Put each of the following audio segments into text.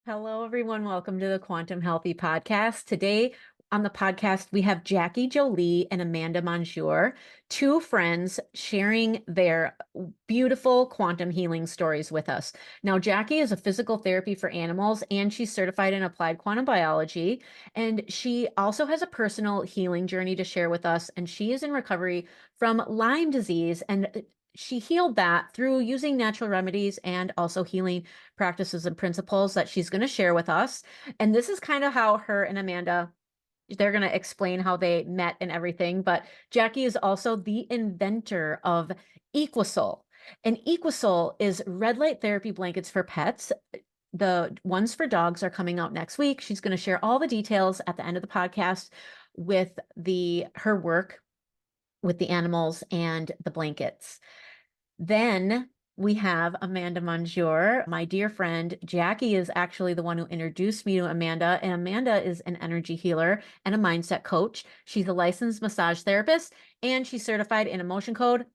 Hello, everyone. Welcome to the Quantum Healthy Podcast. Today on the podcast, we have Jackie Jolie and Amanda Monjure, two friends sharing their beautiful quantum healing stories with us. Now, Jackie is a physical therapy for animals, and she's certified in applied quantum biology. And she also has a personal healing journey to share with us. And she is in recovery from Lyme disease. And she healed that through using natural remedies and also healing practices and principles that she's going to share with us. And this is kind of how her and Amanda, they're going to explain how they met and everything. But Jackie is also the inventor of Equisol. And Equisol is red light therapy blankets for pets. The ones for dogs are coming out next week. She's going to share all the details at the end of the podcast with her work with the animals and the blankets. Then we have Amanda Monjure. My dear friend Jackie is actually the one who introduced me to Amanda, and Amanda is an energy healer and a mindset coach. She's a licensed massage therapist, and she's certified in emotion code,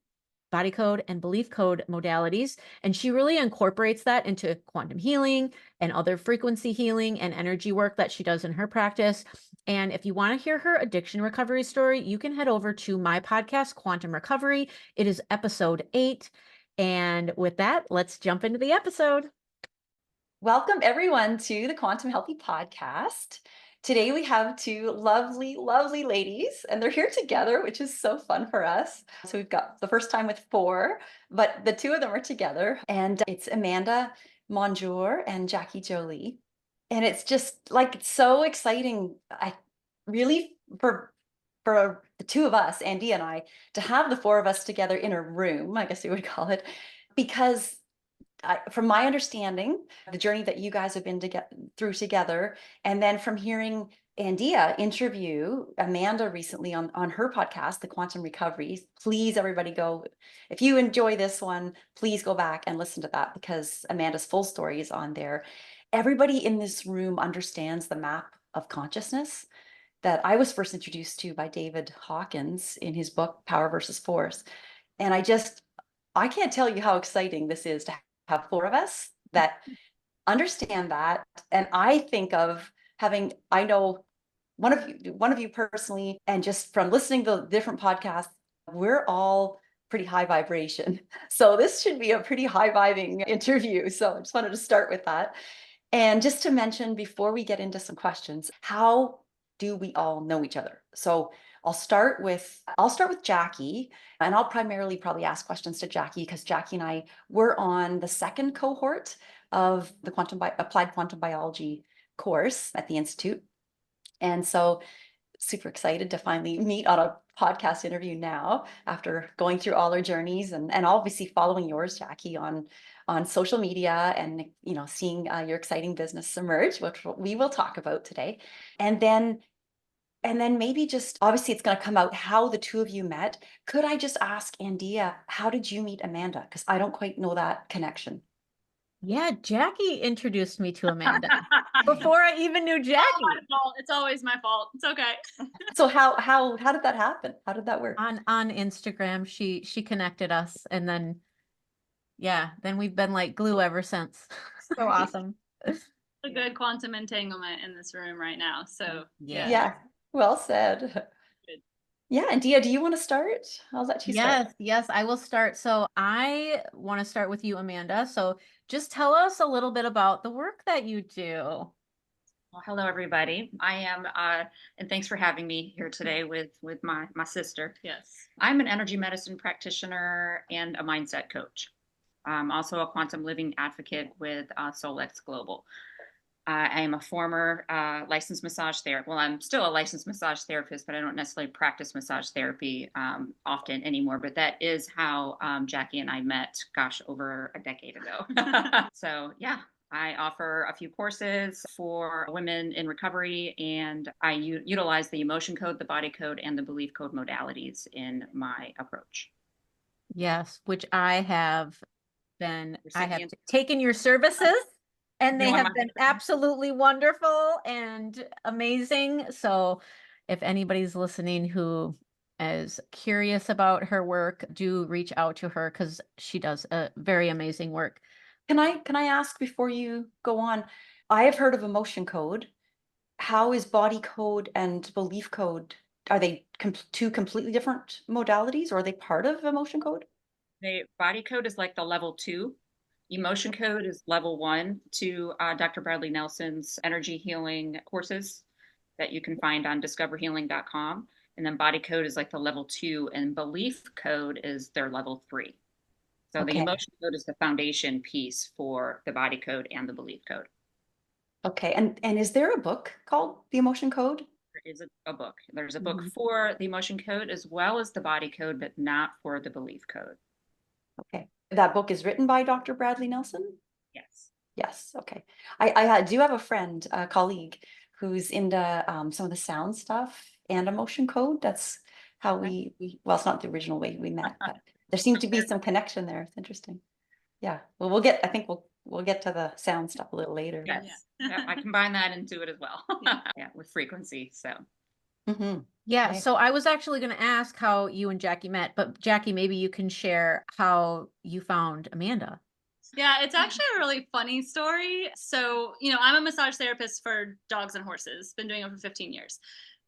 body code, and belief code modalities. And she really incorporates that into quantum healing and other frequency healing and energy work that she does in her practice. And if you want to hear her addiction recovery story, you can head over to my podcast, Quantum Recovery. It is episode 8. And with that, let's jump into the episode. Welcome, everyone, to the Quantum Healthy Podcast. Today, we have two lovely, lovely ladies, and they're here together, which is so fun for us. So we've got the first time with 4, but the two of them are together, and it's Amanda Monjure and Jackie Jolie. And it's just like, it's so exciting. I really, for the two of us, Andy and I, to have the 4 of us together in a room, I guess you would call it, because from my understanding, the journey that you guys have been through together, and then from hearing Andia interview Amanda recently on her podcast, The Quantum Recovery. Please, everybody go. If you enjoy this one, please go back and listen to that because Amanda's full story is on there. Everybody in this room understands the map of consciousness that I was first introduced to by David Hawkins in his book, Power versus Force. And I can't tell you how exciting this is to have 4 of us that understand that. And I think of I know one of you personally, and just from listening to different podcasts, we're all pretty high vibration. So this should be a pretty high vibing interview. So I just wanted to start with that. And just to mention before we get into some questions, how do we all know each other? So I'll start with Jackie, and I'll primarily probably ask questions to Jackie because Jackie and I were on the second cohort of the applied quantum biology course at the Institute. And so super excited to finally meet on a podcast interview now after going through all our journeys and obviously following yours, Jackie, on social media and seeing your exciting business emerge, which we will talk about today. And then maybe just obviously it's going to come out how the two of you met. Could I just ask Andia, how did you meet Amanda? Because I don't quite know that connection. Yeah, Jackie introduced me to Amanda before I even knew Jackie. It's all my fault. It's always my fault. It's okay. So how did that happen? How did that work? On Instagram. She connected us, and then then we've been like glue ever since. So awesome. A good quantum entanglement in this room right now. So Yeah. Well said. Good. Yeah, and Dia, do you want to start? I'll let you start. Yes, I will start. So I want to start with you, Amanda. So just tell us a little bit about the work that you do. Well, hello, everybody. I am, and thanks for having me here today with my sister. Yes. I'm an energy medicine practitioner and a mindset coach. I'm also a quantum living advocate with SoulX Global. I am a former licensed massage therapist. Well, I'm still a licensed massage therapist, but I don't necessarily practice massage therapy often anymore. But that is how Jackie and I met, gosh, over a decade ago. So, yeah. I offer a few courses for women in recovery, and I utilize the emotion code, the body code, and the belief code modalities in my approach. Yes, which I have taken your services, and they have been absolutely wonderful and amazing. So if anybody's listening who is curious about her work, do reach out to her because she does a very amazing work. Can I ask before you go on, I have heard of emotion code. How is body code and belief code? Are they two completely different modalities, or are they part of emotion code? The body code is like the level 2. Emotion code is level 1 to Dr. Bradley Nelson's energy healing courses that you can find on discoverhealing.com. And then body code is like the level 2, and belief code is their level 3. So the Okay. emotion code is the foundation piece for the body code and the belief code. Okay. And is there a book called The Emotion Code? There is a book. There's a book Mhm. for the emotion code as well as the body code, but not for the belief code. Okay. That book is written by Dr. Bradley Nelson? Yes. Yes. Okay. I do have a friend, a colleague, who's into some of the sound stuff and emotion code. That's how we well, it's not the original way we met, but there seemed to be some connection there. It's interesting. Yeah. Well, I think we'll get to the sound stuff a little later. Yes. Yeah. Yeah, I combine that into it as well. Yeah. Yeah, with frequency. So Mhm. Yeah, Okay. so I was actually going to ask how you and Jackie met, but Jackie, maybe you can share how you found Amanda. Yeah, it's actually a really funny story. So, I'm a massage therapist for dogs and horses, been doing it for 15 years.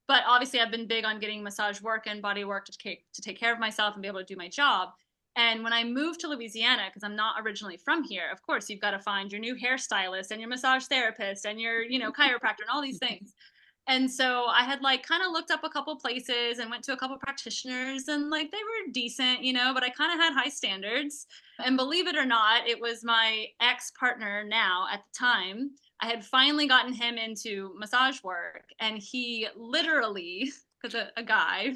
But obviously, I've been big on getting massage work and body work to take care of myself and be able to do my job. And when I moved to Louisiana, because I'm not originally from here, of course, you've got to find your new hairstylist and your massage therapist and your, chiropractor and all these things. And so I had like kind of looked up a couple places and went to a couple practitioners, and like they were decent, but I kind of had high standards. And believe it or not, it was my ex partner now at the time. I had finally gotten him into massage work, and he literally, because a guy,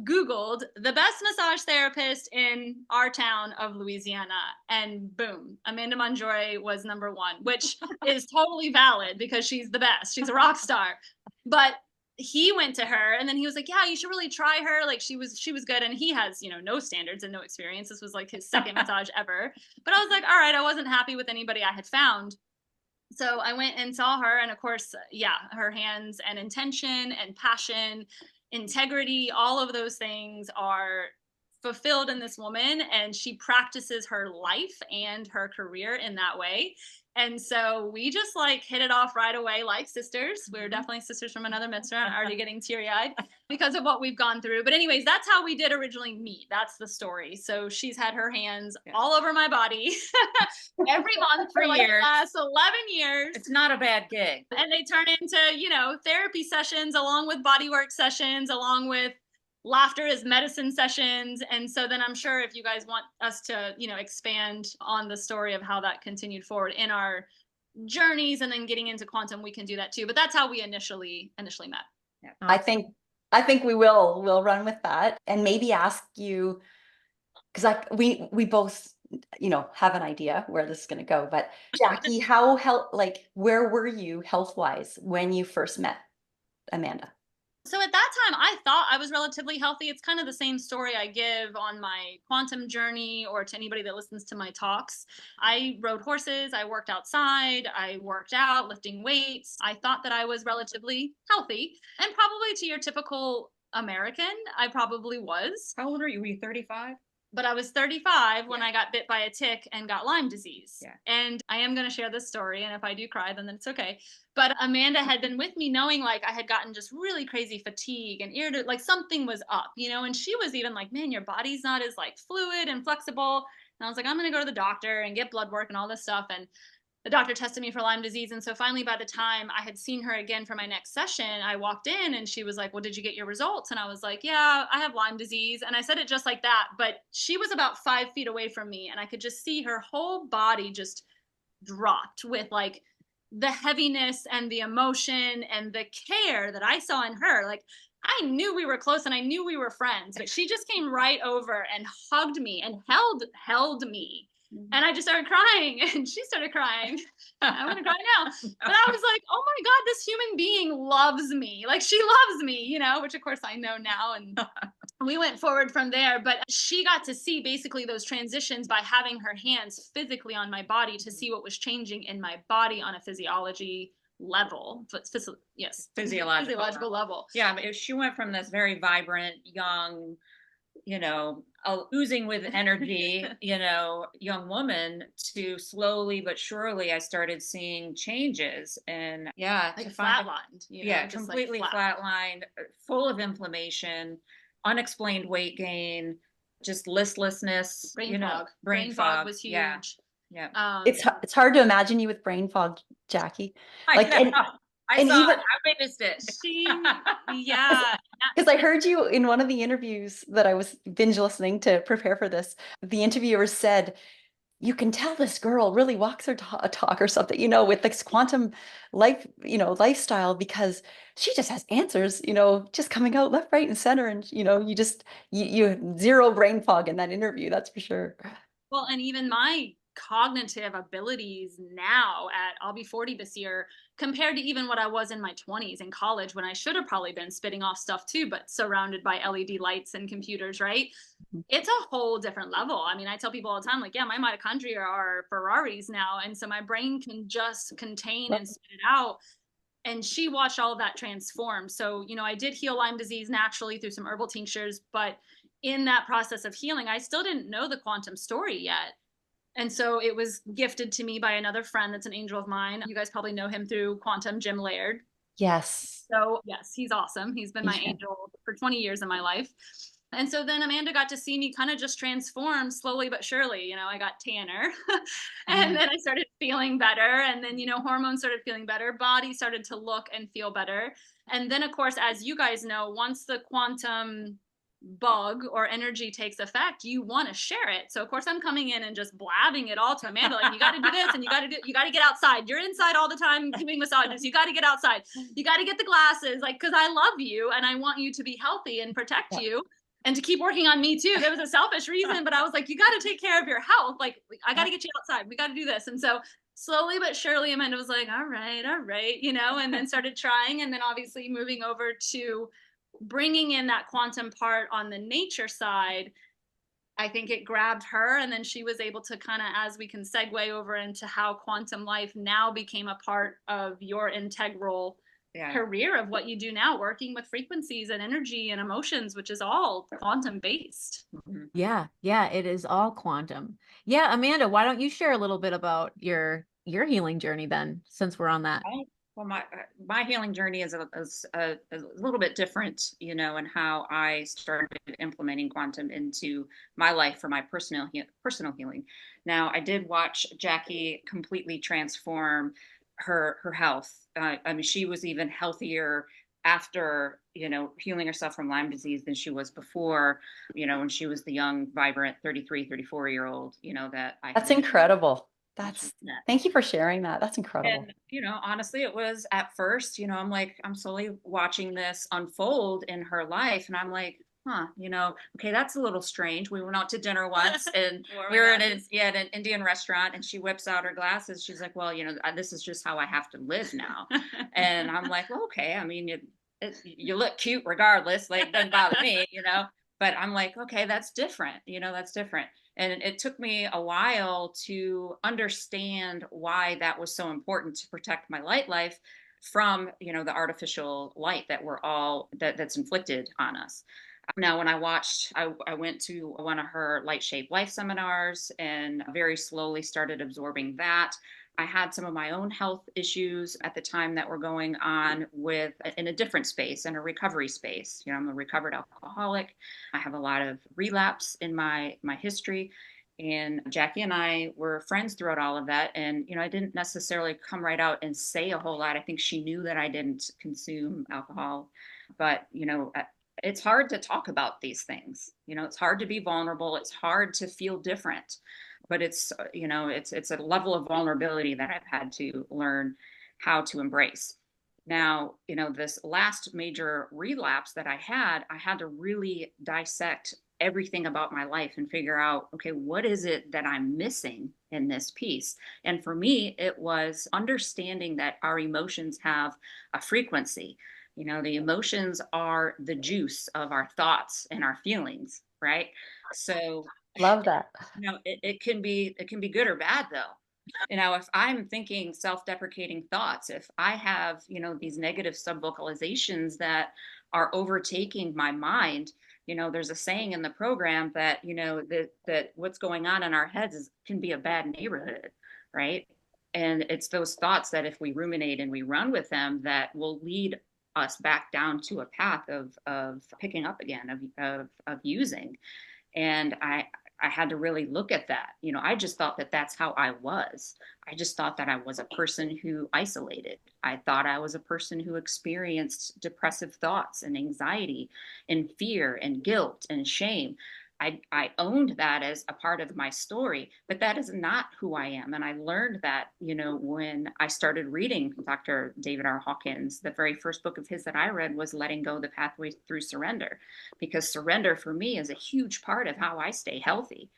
Googled the best massage therapist in our town of Louisiana, and boom, Amanda Monjure was #1, which is totally valid because she's the best. She's a rock star. But he went to her, and then he was like, "Yeah, you should really try her. Like she was good." And he has, no standards and no experience. This was like his second massage ever. But I was like, all right, I wasn't happy with anybody I had found. So I went and saw her, and of course, yeah, her hands and intention and passion, integrity, all of those things are fulfilled in this woman, and she practices her life and her career in that way. And so we just like hit it off right away like sisters. We're definitely sisters from another mister. I'm already getting teary-eyed because of what we've gone through. But anyways, that's how we did originally meet. That's the story. So she's had her hands all over my body every month for like the last 11 years. it's not a bad gig. And they turn into, therapy sessions along with bodywork sessions, along with laughter is medicine sessions. And so then I'm sure if you guys want us to, expand on the story of how that continued forward in our journeys and then getting into quantum, we can do that too. But that's how we initially met. Yeah. I think we'll run with that, and maybe ask you, because like we both have an idea where this is going to go. But Jackie, where were you health wise when you first met Amanda? So at that time, I thought I was relatively healthy. It's kind of the same story I give on my quantum journey or to anybody that listens to my talks. I rode horses, I worked outside, I worked out, lifting weights. I thought that I was relatively healthy, and probably to your typical American, I probably was. How old are you? Were you 35? But I was 35 when I got bit by a tick and got Lyme disease. Yeah. And I am going to share this story. And if I do cry, then it's okay. But Amanda had been with me knowing like I had gotten just really crazy fatigue and irritable, like something was up, and she was even like, man, your body's not as like fluid and flexible. And I was like, I'm going to go to the doctor and get blood work and all this stuff. And the doctor tested me for Lyme disease. And so finally, by the time I had seen her again for my next session, I walked in and she was like, well, did you get your results? And I was like, yeah, I have Lyme disease. And I said it just like that. But she was about 5 feet away from me, and I could just see her whole body just dropped with like the heaviness and the emotion and the care that I saw in her. Like, I knew we were close and I knew we were friends, but she just came right over and hugged me and held me. And I just started crying, and she started crying. I want to cry now. But I was like, oh my God, this human being loves me. Like, she loves me, which of course I know now. And we went forward from there. But she got to see basically those transitions by having her hands physically on my body to see what was changing in my body on a physiology level. Yes. Physiological level. Yeah, but she went from this very vibrant, young, oozing with energy, young woman, to slowly but surely I started seeing changes. And yeah, Like to find flatlined, yeah, just like completely flat. flatlined, full of inflammation, unexplained weight gain, just listlessness, Brain fog. brain Brain fog fog. was Yeah. huge. Yeah. It's hard to imagine you with brain fog, Jackie. I Like, know. I and saw even it. I witnessed it. Yeah. because I heard you in one of the interviews that I was binge listening to prepare for this, the interviewer said, you can tell this girl really walks her talk or something, with this quantum life, lifestyle, because she just has answers, just coming out left, right, and center. And, you zero brain fog in that interview. That's for sure. Well, and even my cognitive abilities now I'll be 40 this year, compared to even what I was in my 20s in college, when I should have probably been spitting off stuff too, but surrounded by LED lights and computers, right? It's a whole different level. I mean, I tell people all the time, like, yeah, my mitochondria are Ferraris now. And so my brain can just contain and spit it out. And she watched all of that transform. So, I did heal Lyme disease naturally through some herbal tinctures, but in that process of healing, I still didn't know the quantum story yet. And so it was gifted to me by another friend that's an angel of mine. You guys probably know him through Quantum, Jim Laird. Yes. So yes, he's awesome. He's been my angel for 20 years in my life. And so then Amanda got to see me kind of just transform slowly but surely. I got tanner and then I started feeling better. And then, hormones started feeling better. Body started to look and feel better. And then, of course, as you guys know, once the quantum bug or energy takes effect, you want to share it. So of course I'm coming in and just blabbing it all to Amanda, like, you got to do this and you got to get outside. You're inside all the time doing massages. You got to get outside. You got to get the glasses, like, because I love you and I want you to be healthy and protect you and to keep working on me too. There was a selfish reason, but I was like, you got to take care of your health. Like, I got to get you outside. We got to do this. And so slowly but surely Amanda was like, all right, and then started trying. And then obviously moving over to bringing in that quantum part on the nature side, I think it grabbed her. And then she was able to kind of, as we can segue over into how quantum life now became a part of your integral career of what you do now, working with frequencies and energy and emotions, which is all quantum based. Yeah, it is all quantum. Yeah, Amanda, why don't you share a little bit about your healing journey then, since we're on that? Well, my healing journey is a little bit different, in how I started implementing quantum into my life for my personal healing. Now, I did watch Jackie completely transform her health. I mean, she was even healthier after, healing herself from Lyme disease than she was before, when she was the young, vibrant 33, 34-year-old, that I. That's incredible. Thank you for sharing that. That's incredible. And, honestly, it was at first, I'm slowly watching this unfold in her life. And I'm like, okay, that's a little strange. We went out to dinner once and we were at an Indian restaurant and she whips out her glasses. She's like, well, this is just how I have to live now. And I'm like, well, okay. I mean, you look cute regardless. Like, doesn't bother me, but I'm like, okay, that's different. That's different. And it took me a while to understand why that was so important to protect my light life from, the artificial light that that's inflicted on us. Now, when I went to one of her Light Shape Life seminars and very slowly started absorbing that. I had some of my own health issues at the time that were going on in a different space, in a recovery space. I'm a recovered alcoholic. I have a lot of relapse in my history. And Jackie and I were friends throughout all of that. And, I didn't necessarily come right out and say a whole lot. I think she knew that I didn't consume alcohol. But, it's hard to talk about these things. It's hard to be vulnerable. It's hard to feel different. But it's a level of vulnerability that I've had to learn how to embrace. Now, this last major relapse that I had to really dissect everything about my life and figure out, okay, what is it that I'm missing in this piece? And for me, it was understanding that our emotions have a frequency. The emotions are the juice of our thoughts and our feelings, right? So love that. It can be good or bad though. If I'm thinking self-deprecating thoughts, if I have, these negative subvocalizations that are overtaking my mind, There's a saying in the program that, that what's going on in our heads can be a bad neighborhood, right? And it's those thoughts that if we ruminate and we run with them, that will lead us back down to a path of picking up again, of using. And I had to really look at that. I just thought that that's how I was. I just thought that I was a person who isolated. I thought I was a person who experienced depressive thoughts and anxiety and fear and guilt and shame. I owned that as a part of my story, but that is not who I am. And I learned that, when I started reading Dr. David R. Hawkins. The very first book of his that I read was Letting Go: The Pathway Through Surrender, because surrender for me is a huge part of how I stay healthy.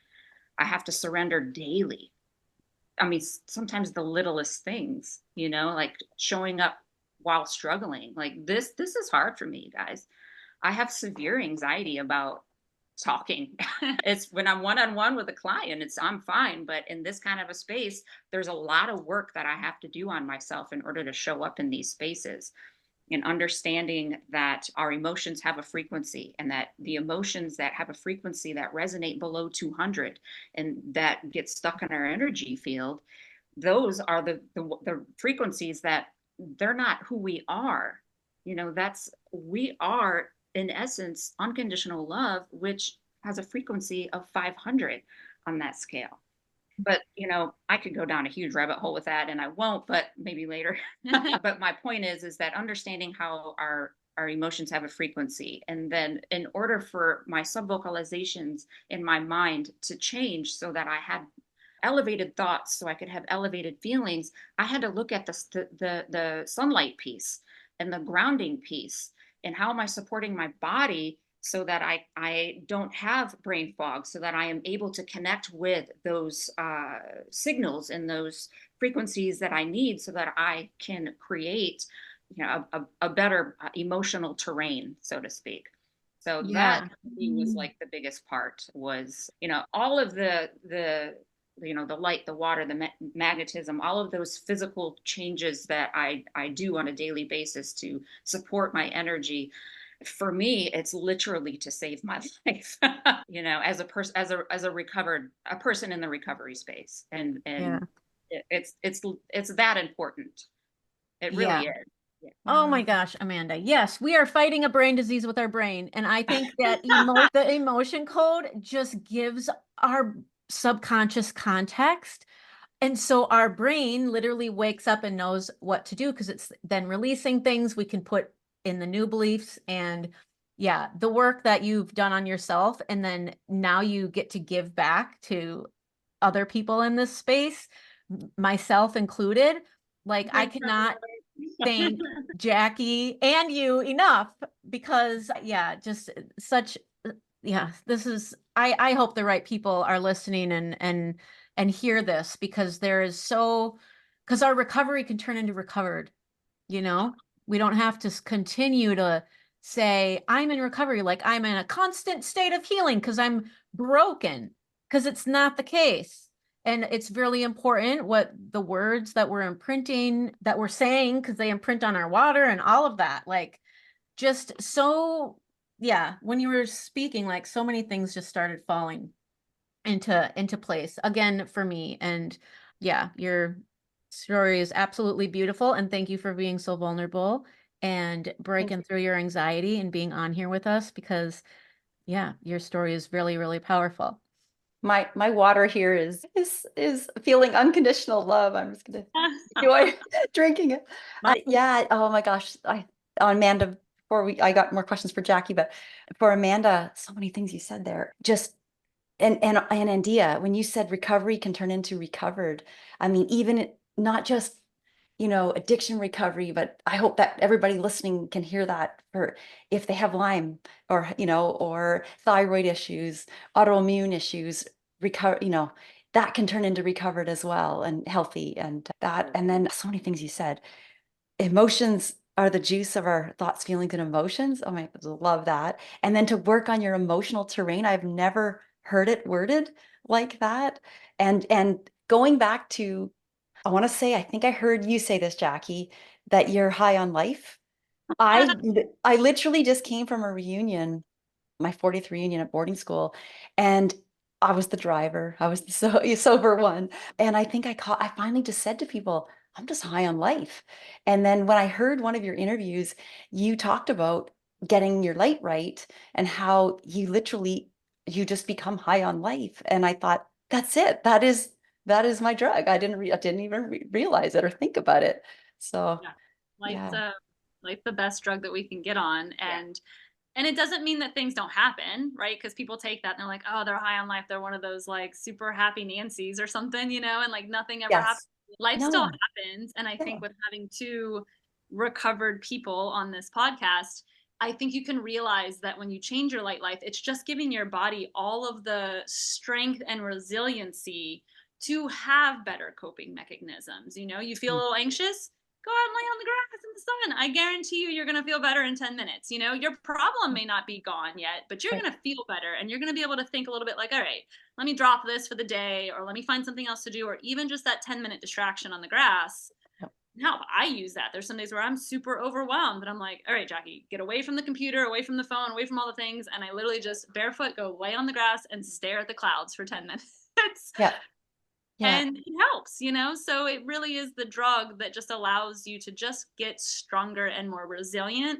I have to surrender daily. I mean, sometimes the littlest things, like showing up while struggling. Like this is hard for me, guys. I have severe anxiety about talking. It's when I'm one-on-one with a client, I'm fine. But in this kind of a space, there's a lot of work that I have to do on myself in order to show up in these spaces. And understanding that our emotions have a frequency, and that the emotions that have a frequency that resonate below 200 and that get stuck in our energy field, those are the frequencies that they're not who we are. We are, in essence, unconditional love, which has a frequency of 500 on that scale. But, I could go down a huge rabbit hole with that, and I won't, but maybe later. But my point is that understanding how our emotions have a frequency, and then in order for my subvocalizations in my mind to change so that I had elevated thoughts, so I could have elevated feelings, I had to look at the sunlight piece and the grounding piece, and how am I supporting my body so that I don't have brain fog, so that I am able to connect with those signals and those frequencies that I need, so that I can create, a better emotional terrain, so to speak. So Yeah. that was like the biggest part was, all of the light, the water, the magnetism, all of those physical changes that I do on a daily basis to support my energy. For me, it's literally to save my life, as a person, as a person in the recovery space. And Yeah. it's that important. It really Yeah. is. Yeah. Oh my gosh, Amanda. Yes, we are fighting a brain disease with our brain. And I think that the emotion code just gives our subconscious context. And so our brain literally wakes up and knows what to do, because it's then releasing things we can put in the new beliefs. And yeah, the work that you've done on yourself, and then now you get to give back to other people in this space, myself included. Like, I cannot thank Jackie and you enough, because yeah, just such, yeah, this is, I hope the right people are listening and hear this, because because our recovery can turn into recovered, we don't have to continue to say I'm in recovery, like I'm in a constant state of healing because I'm broken, because it's not the case. And it's really important what the words that we're imprinting, that we're saying, because they imprint on our water and all of that. Like, just so, yeah, when you were speaking, like so many things just started falling into place again for me. And yeah, your story is absolutely beautiful. And thank you for being so vulnerable and breaking through your anxiety and being on here with us, because yeah, your story is really, really powerful. My water here is feeling unconditional love. I'm just gonna enjoy drinking it. Yeah. Oh my gosh. Amanda, I got more questions for Jackie, but for Amanda, so many things you said there. Just and Andia, when you said recovery can turn into recovered, I mean, even not just addiction recovery, but I hope that everybody listening can hear that for if they have Lyme or or thyroid issues, autoimmune issues, recover, that can turn into recovered as well, and healthy. And that, and then so many things you said. Emotions are the juice of our thoughts, feelings, and emotions. Oh my, I love that. And then to work on your emotional terrain, I've never heard it worded like that. And going back to, I want to say, I think I heard you say this, Jackie, that you're high on life. I literally just came from a reunion my 40th reunion at boarding school, and I was the driver. I was the sober one. And I think I finally just said to people, I'm just high on life. And then when I heard one of your interviews, you talked about getting your light right and how you just become high on life. And I thought, that's it. That is my drug. I didn't even realize it or think about it. So, Yeah. Life's yeah. like the best drug that we can get on. Yeah. And it doesn't mean that things don't happen, right? Because people take that and they're like, oh, they're high on life. They're one of those like super happy Nancy's or something, and like nothing ever happens. Yes. Life still No. happens. And I Yeah. think with having two recovered people on this podcast, I think you can realize that when you change your light life, it's just giving your body all of the strength and resiliency to have better coping mechanisms. You feel a little anxious, go out and lay on the grass in the sun. I guarantee you're going to feel better in 10 minutes. Your problem may not be gone yet, but you're Right. going to feel better, and you're going to be able to think a little bit like, all right, let me drop this for the day, or let me find something else to do, or even just that 10-minute distraction on the grass. Yep. Now I use that. There's some days where I'm super overwhelmed and I'm like, all right, Jackie, get away from the computer, away from the phone, away from all the things. And I literally just barefoot go lay on the grass and stare at the clouds for 10 minutes. Yeah. Yeah. And it helps, so it really is the drug that just allows you to just get stronger and more resilient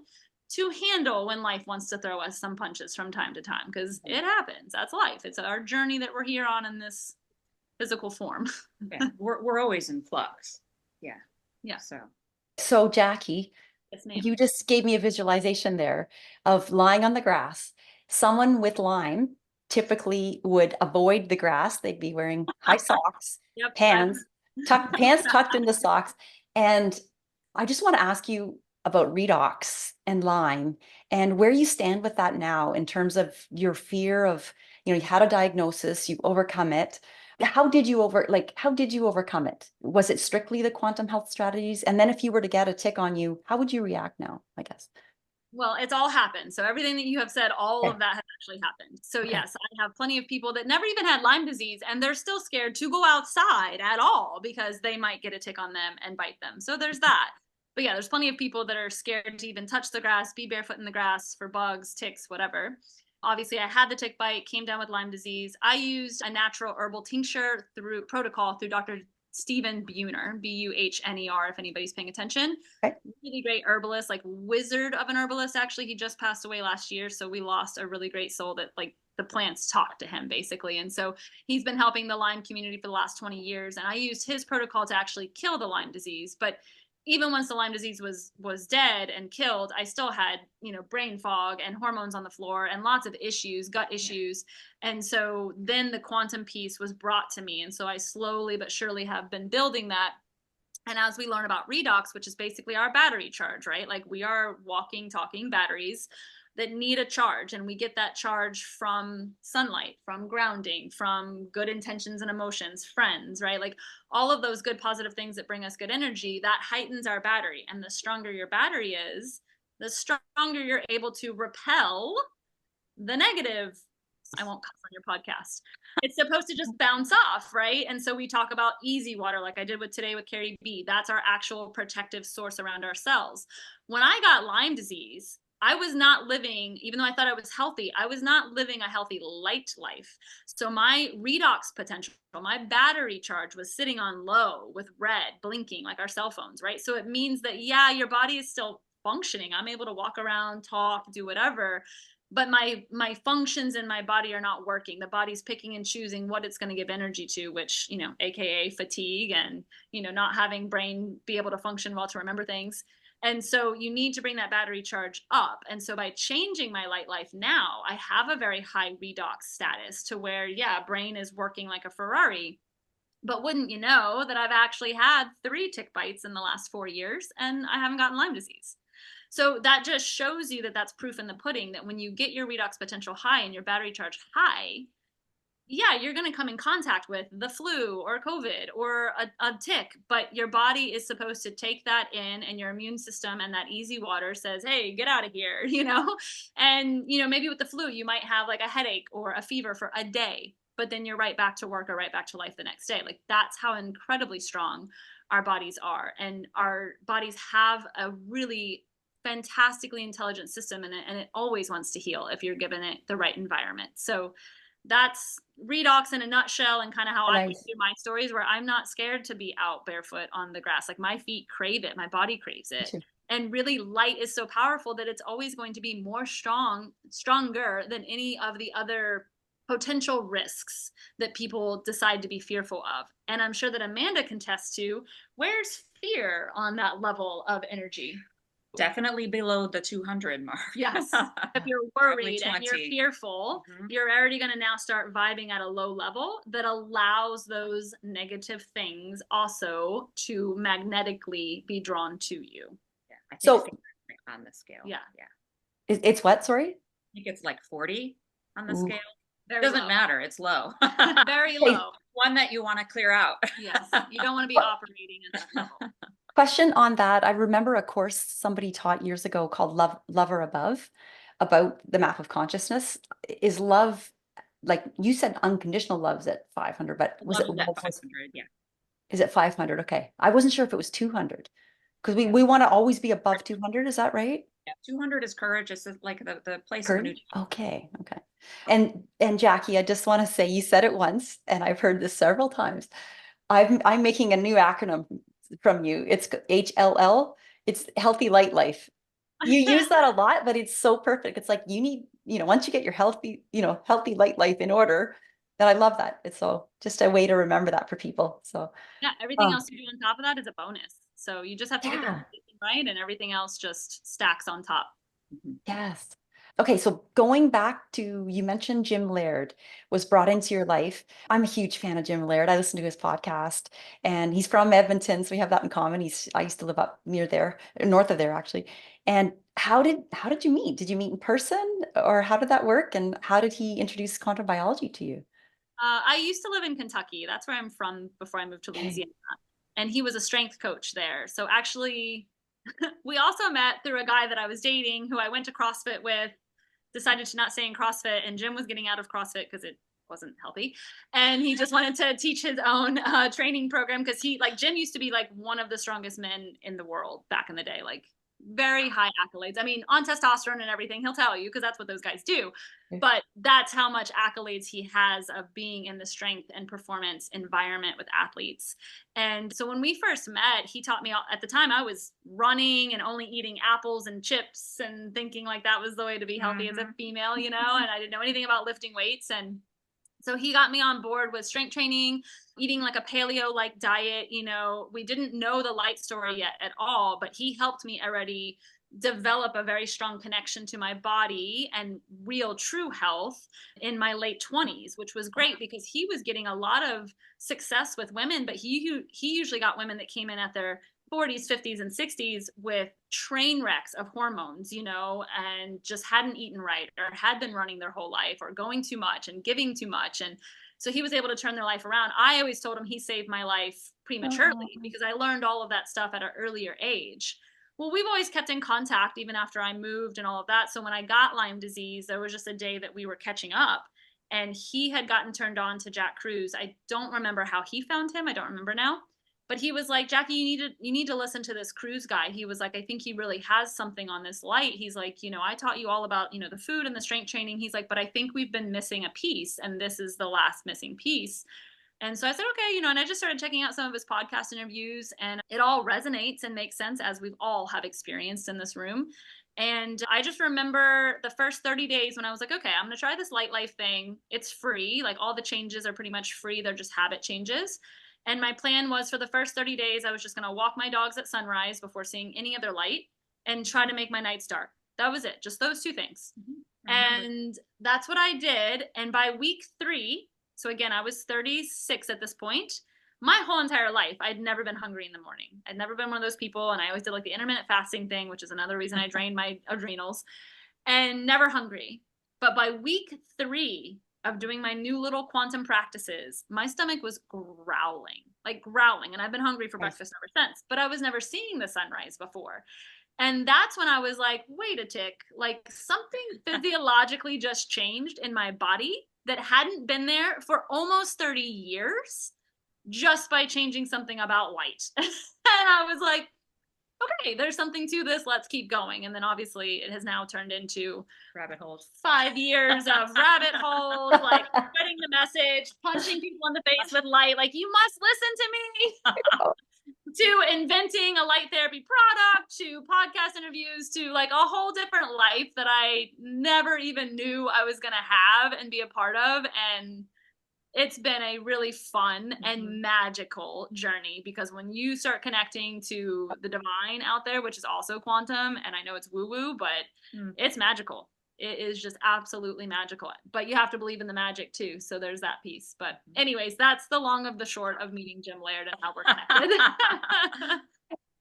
to handle when life wants to throw us some punches from time to time, because it happens. That's life. It's our journey that we're here on in this physical form. Yeah, we're always in flux. Yeah. Yeah. So Jackie, Yes, ma'am. you just gave me a visualization there of lying on the grass. Someone with Lyme typically would avoid the grass. They'd be wearing high socks, Yep. pants tucked into socks. And I just want to ask you about redox and Lyme and where you stand with that now in terms of your fear of, you had a diagnosis, you overcome it. How did you overcome it? Was it strictly the quantum health strategies? And then if you were to get a tick on you, how would you react now, I guess? Well, it's all happened. So everything that you have said, all Okay. of that has actually happened. So Okay. yes, I have plenty of people that never even had Lyme disease, and they're still scared to go outside at all because they might get a tick on them and bite them. So there's that. But yeah, there's plenty of people that are scared to even touch the grass, be barefoot in the grass for bugs, ticks, whatever. Obviously, I had the tick bite, came down with Lyme disease. I used a natural herbal tincture through Dr. Stephen Buhner, Buhner, if anybody's paying attention. Okay. Really great herbalist, like wizard of an herbalist. Actually, he just passed away last year. So we lost a really great soul that like the plants talk to him basically. And so he's been helping the Lyme community for the last 20 years. And I used his protocol to actually kill the Lyme disease. But even once the Lyme disease was dead and killed, I still had, brain fog and hormones on the floor and lots of issues, gut issues. And so then the quantum piece was brought to me. And so I slowly but surely have been building that. And as we learn about redox, which is basically our battery charge, right? Like we are walking, talking batteries that need a charge. And we get that charge from sunlight, from grounding, from good intentions and emotions, friends, right? Like all of those good positive things that bring us good energy, that heightens our battery. And the stronger your battery is, the stronger you're able to repel the negative. I won't cuss on your podcast. It's supposed to just bounce off, right? And so we talk about easy water, like I did today with Carrie B. That's our actual protective source around our cells. When I got Lyme disease, I was not living, even though I thought I was healthy, I was not living a healthy light life. So my redox potential, my battery charge was sitting on low with red, blinking like our cell phones, right? So it means that, yeah, your body is still functioning. I'm able to walk around, talk, do whatever, but my functions in my body are not working. The body's picking and choosing what it's going to give energy to, which, AKA fatigue and, not having brain be able to function well to remember things. And so you need to bring that battery charge up. And so by changing my light life now, I have a very high redox status to where, yeah, brain is working like a Ferrari. But wouldn't you know that I've actually had 3 tick bites in the last 4 years and I haven't gotten Lyme disease. So that just shows you that that's proof in the pudding that when you get your redox potential high and your battery charge high, yeah, you're going to come in contact with the flu or COVID or a tick, but your body is supposed to take that in, and your immune system and that easy water says, hey, get out of here, and, maybe with the flu, you might have like a headache or a fever for a day, but then you're right back to work or right back to life the next day. Like that's how incredibly strong our bodies are. And our bodies have a really fantastically intelligent system, and it always wants to heal if you're given it the right environment. So that's redox in a nutshell, and kind of how I do my stories, where I'm not scared to be out barefoot on the grass. Like, my feet crave it, my body craves it. And really, light is so powerful that it's always going to be stronger than any of the other potential risks that people decide to be fearful of. And I'm sure that Amanda can attest to, where's fear on that level of energy? Definitely below the 200 mark. Yes. If you're worried and you're fearful, you're already going to now start vibing at a low level that allows those negative things also to magnetically be drawn to you. Yeah, I think it's on the scale. Yeah. It's what, sorry? I think it's like 40 on the scale. Very Doesn't low. matter. It's low. Very low. One that you want to clear out. Yes. You don't want to be operating at that level. Question on that. I remember a course somebody taught years ago called Love or Above, about the map of consciousness. Is love, like you said, unconditional love's at 500, but was it love 500? Yeah. Is it 500? Okay. I wasn't sure if it was 200, because we want to always be above 200. Is that right? Yeah. 200 is courage. It's like the place of new. Okay. And Jackie, I just want to say, you said it once, and I've heard this several times. I'm making a new acronym from you. It's HLL. It's healthy light life. You use that a lot, but it's so perfect. It's like, you need, once you get your healthy light life in order, then I love that. It's so just a way to remember that for people. So yeah, everything else you do on top of that is a bonus. So you just have to get the right, and everything else just stacks on top. Yes. Okay, so going back to, you mentioned Jim Laird was brought into your life. I'm a huge fan of Jim Laird. I listen to his podcast, and he's from Edmonton, so we have that in common. I used to live up near there, north of there actually. And how did you meet? Did you meet in person, or how did that work? And how did he introduce quantum biology to you? I used to live in Kentucky. That's where I'm from before I moved to Louisiana. And he was a strength coach there. So actually, we also met through a guy that I was dating, who I went to CrossFit with, decided to not stay in CrossFit, and Jim was getting out of CrossFit because it wasn't healthy. And he just wanted to teach his own training program, because Jim used to be like one of the strongest men in the world back in the day, like very high accolades. I mean, on testosterone and everything, he'll tell you, because that's what those guys do. But that's how much accolades he has of being in the strength and performance environment with athletes. And so when we first met, he taught me, at the time I was running and only eating apples and chips and thinking like that was the way to be healthy as a female, and I didn't know anything about lifting weights. And so he got me on board with strength training, eating like a paleo-like diet. We didn't know the light story yet at all, but he helped me already develop a very strong connection to my body and real true health in my late 20s, which was great, because he was getting a lot of success with women, but he usually got women that came in at their 40s, 50s, and 60s with train wrecks of hormones, and just hadn't eaten right, or had been running their whole life, or going too much and giving too much. And so he was able to turn their life around. I always told him he saved my life prematurely, because I learned all of that stuff at an earlier age. Well, we've always kept in contact even after I moved and all of that. So when I got Lyme disease, there was just a day that we were catching up, and he had gotten turned on to Jack Cruz. I don't remember how he found him. I don't remember now. But he was like, Jackie, you need to listen to this Cruz guy. He was like, I think he really has something on this light. He's like, I taught you all about, the food and the strength training. He's like, but I think we've been missing a piece, and this is the last missing piece. And so I said, okay, and I just started checking out some of his podcast interviews, and it all resonates and makes sense, as we've all have experienced in this room. And I just remember the first 30 days when I was like, okay, I'm going to try this light life thing. It's free. Like, all the changes are pretty much free. They're just habit changes. And my plan was, for the first 30 days, I was just going to walk my dogs at sunrise before seeing any other light, and try to make my nights dark. That was it. Just those two things. And that's what I did. And by week 3, so again, I was 36 at this point, my whole entire life, I'd never been hungry in the morning. I'd never been one of those people. And I always did like the intermittent fasting thing, which is another reason I drained my adrenals, and never hungry. But by week 3 of doing my new little quantum practices, my stomach was growling. And I've been hungry for breakfast ever since, but I was never seeing the sunrise before. And that's when I was like, wait a tick, like something physiologically just changed in my body that hadn't been there for almost 30 years, just by changing something about light. And I was like, okay, there's something to this, let's keep going. And then obviously it has now turned into Rabbit holes. 5 years of rabbit holes, like spreading the message, punching people in the face with light, like, you must listen to me. To inventing a light therapy product, to podcast interviews, to like a whole different life that I never even knew I was going to have and be a part of. And it's been a really fun and magical journey, because when you start connecting to the divine out there, which is also quantum, and I know it's woo woo, but it's magical. It is just absolutely magical, but you have to believe in the magic too. So there's that piece. But anyways, that's the long of the short of meeting Jim Laird and how we're connected.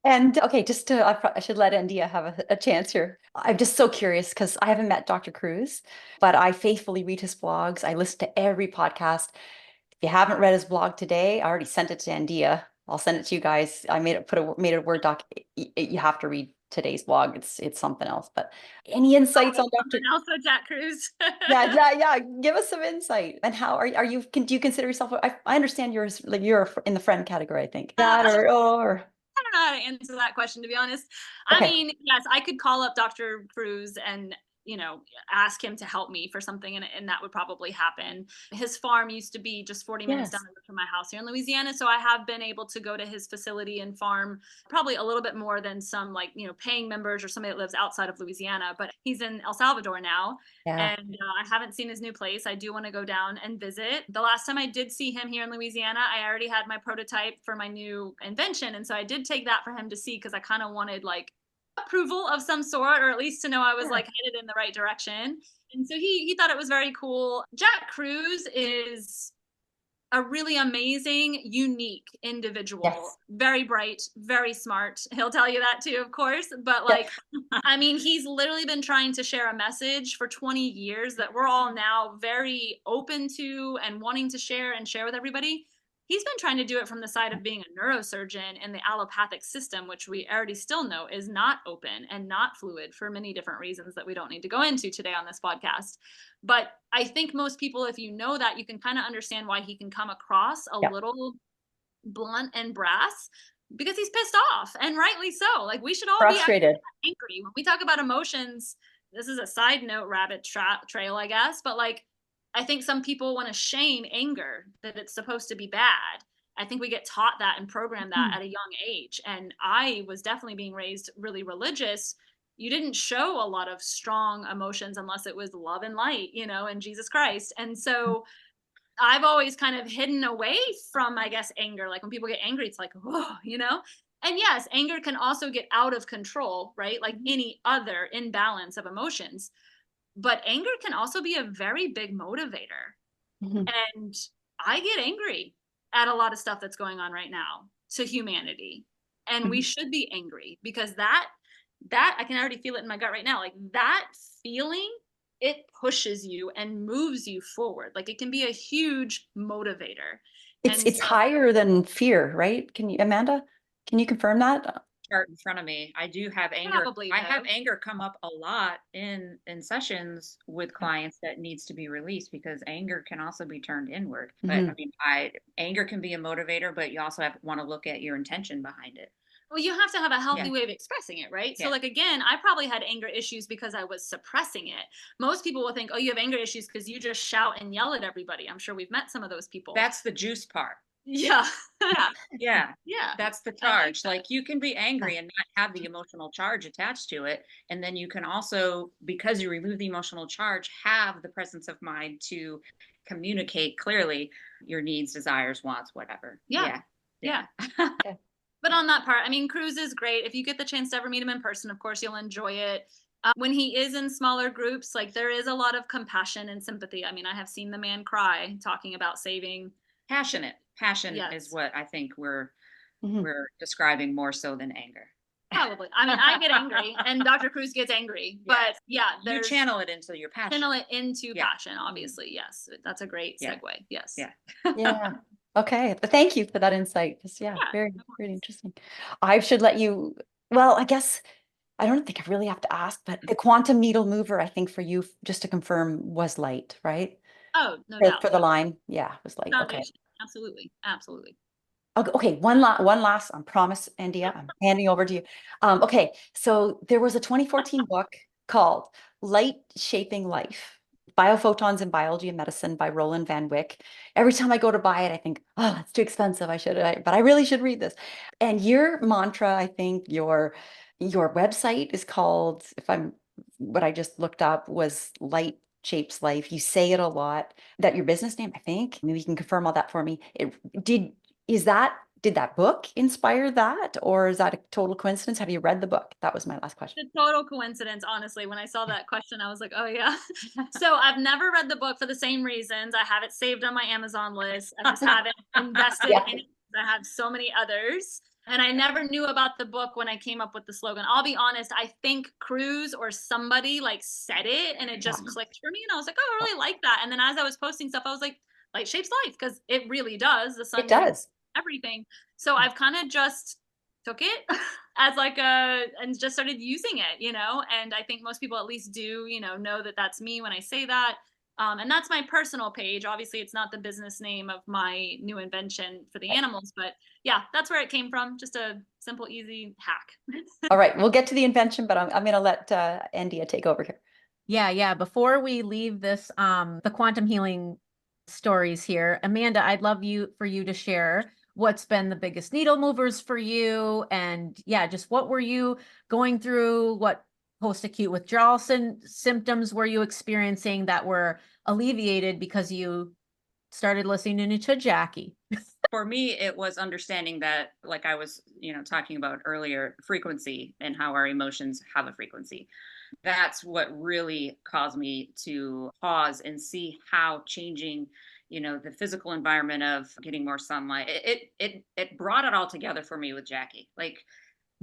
And okay, just to, I should let India have a chance here. I'm just so curious because I haven't met Dr. Cruz, but I faithfully read his blogs. I listen to every podcast. If you haven't read his blog today, I already sent it to India. I'll send it to you guys. I made a Word doc. You have to read today's blog. It's something else. But any insights on Dr. Also, Jack Cruz. Yeah. Give us some insight. And how are you? Do you consider yourself? I understand you're in the friend category, I think. That or I don't know how to answer that question, to be honest. Okay. I mean, yes, I could call up Dr. Cruz and, ask him to help me for something, and that would probably happen. His farm used to be just 40 minutes down the road from my house here in Louisiana. So I have been able to go to his facility and farm probably a little bit more than some paying members or somebody that lives outside of Louisiana, but he's in El Salvador now. Yeah. And I haven't seen his new place. I do want to go down and visit. The last time I did see him here in Louisiana, I already had my prototype for my new invention. And so I did take that for him to see, because I kind of wanted approval of some sort, or at least to know I was headed in the right direction. And so he thought it was very cool. Jack Cruz is a really amazing, unique individual. Yes. Very bright, very smart. He'll tell you that too, of course. But I mean, he's literally been trying to share a message for 20 years that we're all now very open to and wanting to share with everybody. He's been trying to do it from the side of being a neurosurgeon in the allopathic system, which we already still know is not open and not fluid for many different reasons that we don't need to go into today on this podcast. But I think most people, if you know that, you can kind of understand why he can come across a little blunt and brass, because he's pissed off, and rightly so. We should all Frustrated. be angry. When we talk about emotions, this is a side note, rabbit trail, I guess, but I think some people want to shame anger, that it's supposed to be bad. I think we get taught that and programmed that at a young age. And I was definitely being raised really religious. You didn't show a lot of strong emotions unless it was love and light, and Jesus Christ. And so I've always kind of hidden away from, I guess, anger. When people get angry, it's whoa, And yes, anger can also get out of control, right? Like any other imbalance of emotions. But anger can also be a very big motivator. And I get angry at a lot of stuff that's going on right now to humanity. And we should be angry, because that I can already feel it in my gut right now. That feeling, it pushes you and moves you forward. It can be a huge motivator. It's higher than fear, right? Amanda, can you confirm that? Chart in front of me. I do have anger. I have anger come up a lot in sessions with clients that needs to be released, because anger can also be turned inward. But I mean, anger can be a motivator, but you also want to look at your intention behind it. Well, you have to have a healthy way of expressing it, right? So again, I probably had anger issues because I was suppressing it. Most people will think, oh, you have anger issues because you just shout and yell at everybody. I'm sure we've met some of those people. That's the juice part. Yeah. Yeah. That's the charge. You can be angry and not have the emotional charge attached to it. And then you can also, because you remove the emotional charge, have the presence of mind to communicate clearly your needs, desires, wants, whatever. Yeah. But on that part, I mean, Cruz is great. If you get the chance to ever meet him in person, of course, you'll enjoy it. When he is in smaller groups, there is a lot of compassion and sympathy. I mean, I have seen the man cry talking about saving. Passion is what I think we're describing more so than anger. Probably. I mean, I get angry and Dr. Cruz gets angry, but you channel it into your passion. Channel it into passion, obviously. Yes. That's a great segue. Yes. Yeah. Okay. But thank you for that insight. Very, very interesting. I should let you, well, I guess I don't think I really have to ask, but the quantum needle mover, I think for you, just to confirm, was light, right? Oh, no doubt. For the Lyme. Yeah, it was light. Foundation. Okay. Absolutely. Okay, one last, I promise, India, I'm handing over to you. Okay, so there was a 2014 book called Light Shaping Life, Biophotons in Biology and Medicine by Roland Van Wyck. Every time I go to buy it, I think, oh, it's too expensive. But I really should read this. And your mantra, I think your website is called, what I just looked up was Light Shapes Life. You say it a lot. That your business name, I think. Maybe you can confirm all that for me. Did did that book inspire that, or is that a total coincidence? Have you read the book? That was my last question. The total coincidence, honestly. When I saw that question, I was like, oh yeah. So I've never read the book for the same reasons. I have it saved on my Amazon list. I just haven't invested Yeah. in it. I have so many others. And I never knew about the book when I came up with the slogan. I'll be honest, I think Cruz or somebody like said it and it just clicked for me. And I was like, oh, I really like that. And then as I was posting stuff, I was like, light shapes life, because it really does. The sun It does. everything. So I've kind of just took it as like and just started using it, and I think most people at least do, know that that's me when I say that. And that's my personal page. Obviously, it's not the business name of my new invention for the animals, but yeah, that's where it came from. Just a simple, easy hack. All right, we'll get to the invention, but I'm going to let India take over here. Yeah. Before we leave this, the quantum healing stories here, Amanda, I'd love for you to share what's been the biggest needle movers for you, and yeah, just what were you going through? What post-acute withdrawal symptoms were you experiencing that were alleviated because you started listening to Jackie? For me, it was understanding that, like I was, talking about earlier, frequency and how our emotions have a frequency. That's what really caused me to pause and see how changing, the physical environment of getting more sunlight, it brought it all together for me with Jackie. Like,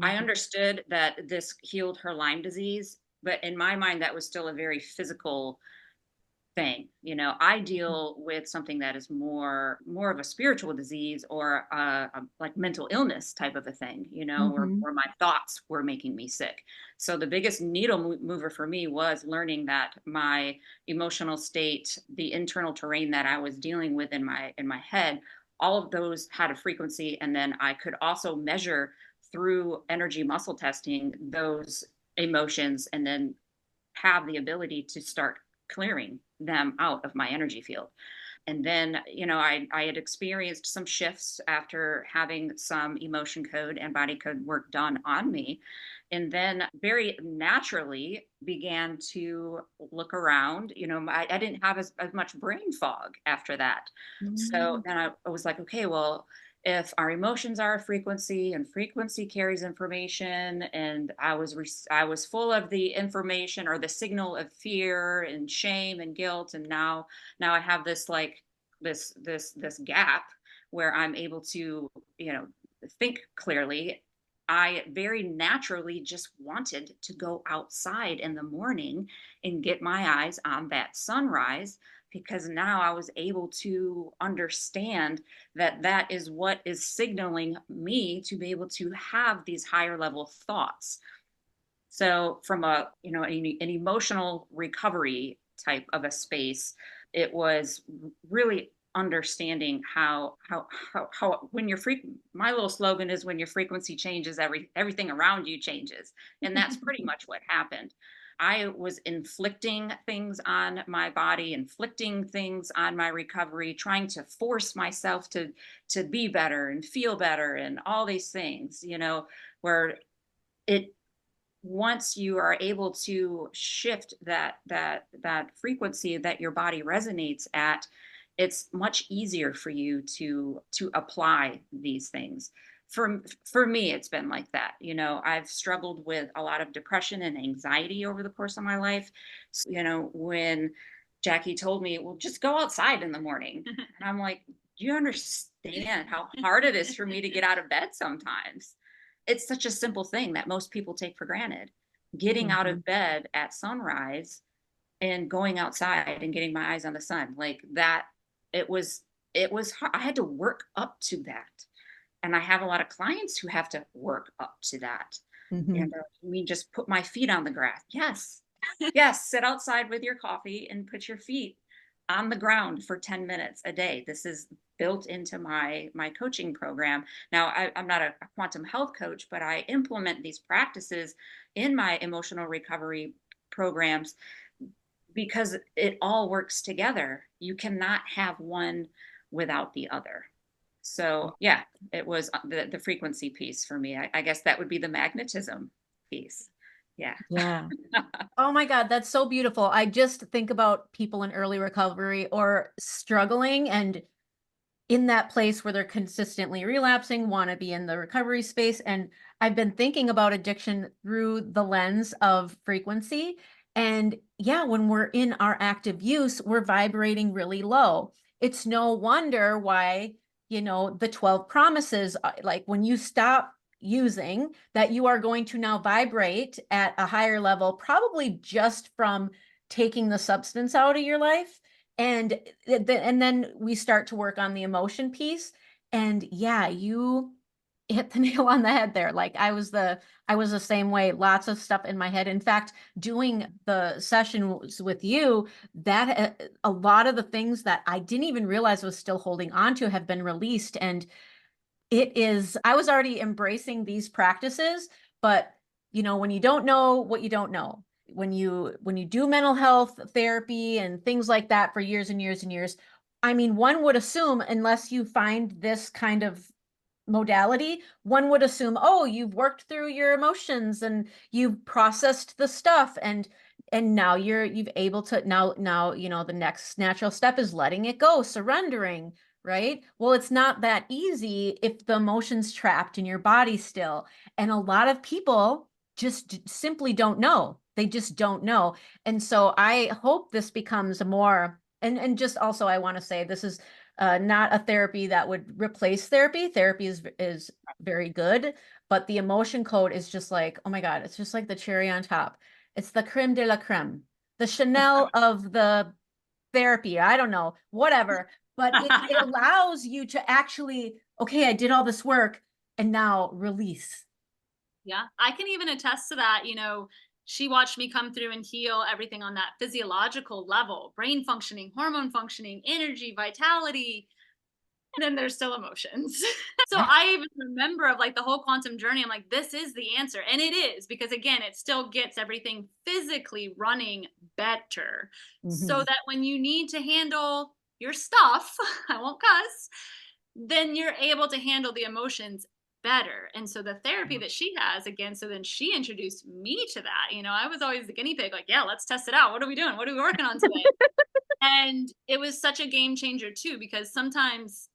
I understood that this healed her Lyme disease, but in my mind, that was still a very physical thing. I deal with something that is more of a spiritual disease, or like mental illness type of a thing, where my thoughts were making me sick. So the biggest needle mover for me was learning that my emotional state, the internal terrain that I was dealing with in my head, all of those had a frequency. And then I could also measure through energy muscle testing those emotions, and then have the ability to start clearing them out of my energy field. And then, I had experienced some shifts after having some emotion code and body code work done on me. And then very naturally began to look around. I didn't have as much brain fog after that. So then I was like, okay, well, if our emotions are a frequency and frequency carries information, and I was full of the information or the signal of fear and shame and guilt, and now I have this this gap where I'm able to think clearly. I very naturally just wanted to go outside in the morning and get my eyes on that sunrise, because now I was able to understand that that is what is signaling me to be able to have these higher level thoughts. So from an emotional recovery type of a space, it was really understanding how when my little slogan is, when your frequency changes, everything around you changes. And that's pretty much what happened. I was inflicting things on my body, inflicting things on my recovery, trying to force myself to be better and feel better and all these things, where it once you are able to shift that frequency that your body resonates at, it's much easier for you to apply these things. For me, it's been like that. I've struggled with a lot of depression and anxiety over the course of my life. So, when Jackie told me, well, just go outside in the morning, and I'm like, do you understand how hard it is for me to get out of bed sometimes? It's such a simple thing that most people take for granted. Getting out of bed at sunrise and going outside and getting my eyes on the sun, like that, it was hard. I had to work up to that. And I have a lot of clients who have to work up to that. And we just put my feet on the grass. Yes. Yes. Sit outside with your coffee and put your feet on the ground for 10 minutes a day. This is built into my coaching program. Now, I'm not a quantum health coach, but I implement these practices in my emotional recovery programs because it all works together. You cannot have one without the other. So yeah, it was the frequency piece for me. I guess that would be the magnetism piece. Yeah. Yeah. Oh my God, that's so beautiful. I just think about people in early recovery or struggling and in that place where they're consistently relapsing, want to be in the recovery space. And I've been thinking about addiction through the lens of frequency. And yeah, when we're in our active use, we're vibrating really low. It's no wonder why, the 12 promises, like when you stop using, that you are going to now vibrate at a higher level, probably just from taking the substance out of your life. And then we start to work on the emotion piece. And yeah, you hit the nail on the head there. Like I was the same way, lots of stuff in my head. In fact, doing the session with you, that a lot of the things that I didn't even realize was still holding on to have been released. And I was already embracing these practices, but when you don't know what you don't know, when you do mental health therapy and things like that for years and years and years, I mean, one would assume, unless you find this kind of modality, one would assume, oh, you've worked through your emotions and you've processed the stuff, and now you've able to now the next natural step is letting it go, surrendering, right? Well, it's not that easy if the emotion's trapped in your body still. And a lot of people just simply don't know. They just don't know. And so I hope this becomes a more, and just also I want to say this is not a therapy that would replace therapy. Therapy is very good, but the emotion code is just like, oh my God, it's just like the cherry on top. It's the creme de la creme, the Chanel of the therapy. I don't know, whatever, but it allows you to actually, okay, I did all this work and now release. Yeah, I can even attest to that. She watched me come through and heal everything on that physiological level, brain functioning, hormone functioning, energy, vitality. And then there's still emotions. So I even remember of like the whole quantum journey. I'm like, this is the answer. And it is, because again, it still gets everything physically running better. So that when you need to handle your stuff, I won't cuss, then you're able to handle the emotions better. And so the therapy that she has, again, so then she introduced me to that. I was always the guinea pig, like, yeah, let's test it out. What are we doing? What are we working on today? And it was such a game changer too, because sometimes,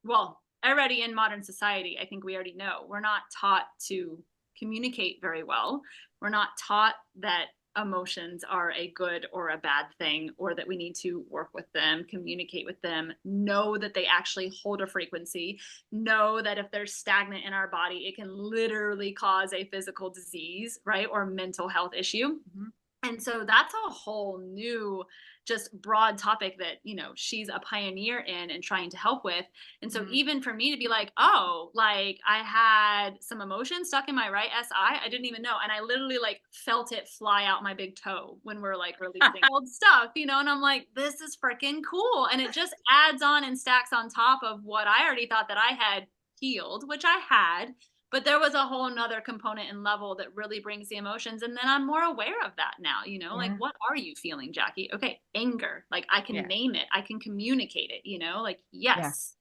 well, already in modern society, I think we already know we're not taught to communicate very well. We're not taught that emotions are a good or a bad thing, or that we need to work with them, communicate with them, know that they actually hold a frequency, know that if they're stagnant in our body, it can literally cause a physical disease, right? Or mental health issue. Mm-hmm. And so that's a whole new, just broad topic that, she's a pioneer in and trying to help with. And so even for me to be like, oh, like I had some emotion stuck in my right SI, I didn't even know. And I literally like felt it fly out my big toe when we're like releasing old stuff, and I'm like, this is freaking cool. And it just adds on and stacks on top of what I already thought that I had healed, which I had. But there was a whole nother component and level that really brings the emotions. And then I'm more aware of that now, like, what are you feeling, Jackie? Okay, anger. Like I can name it. I can communicate it, like, yes,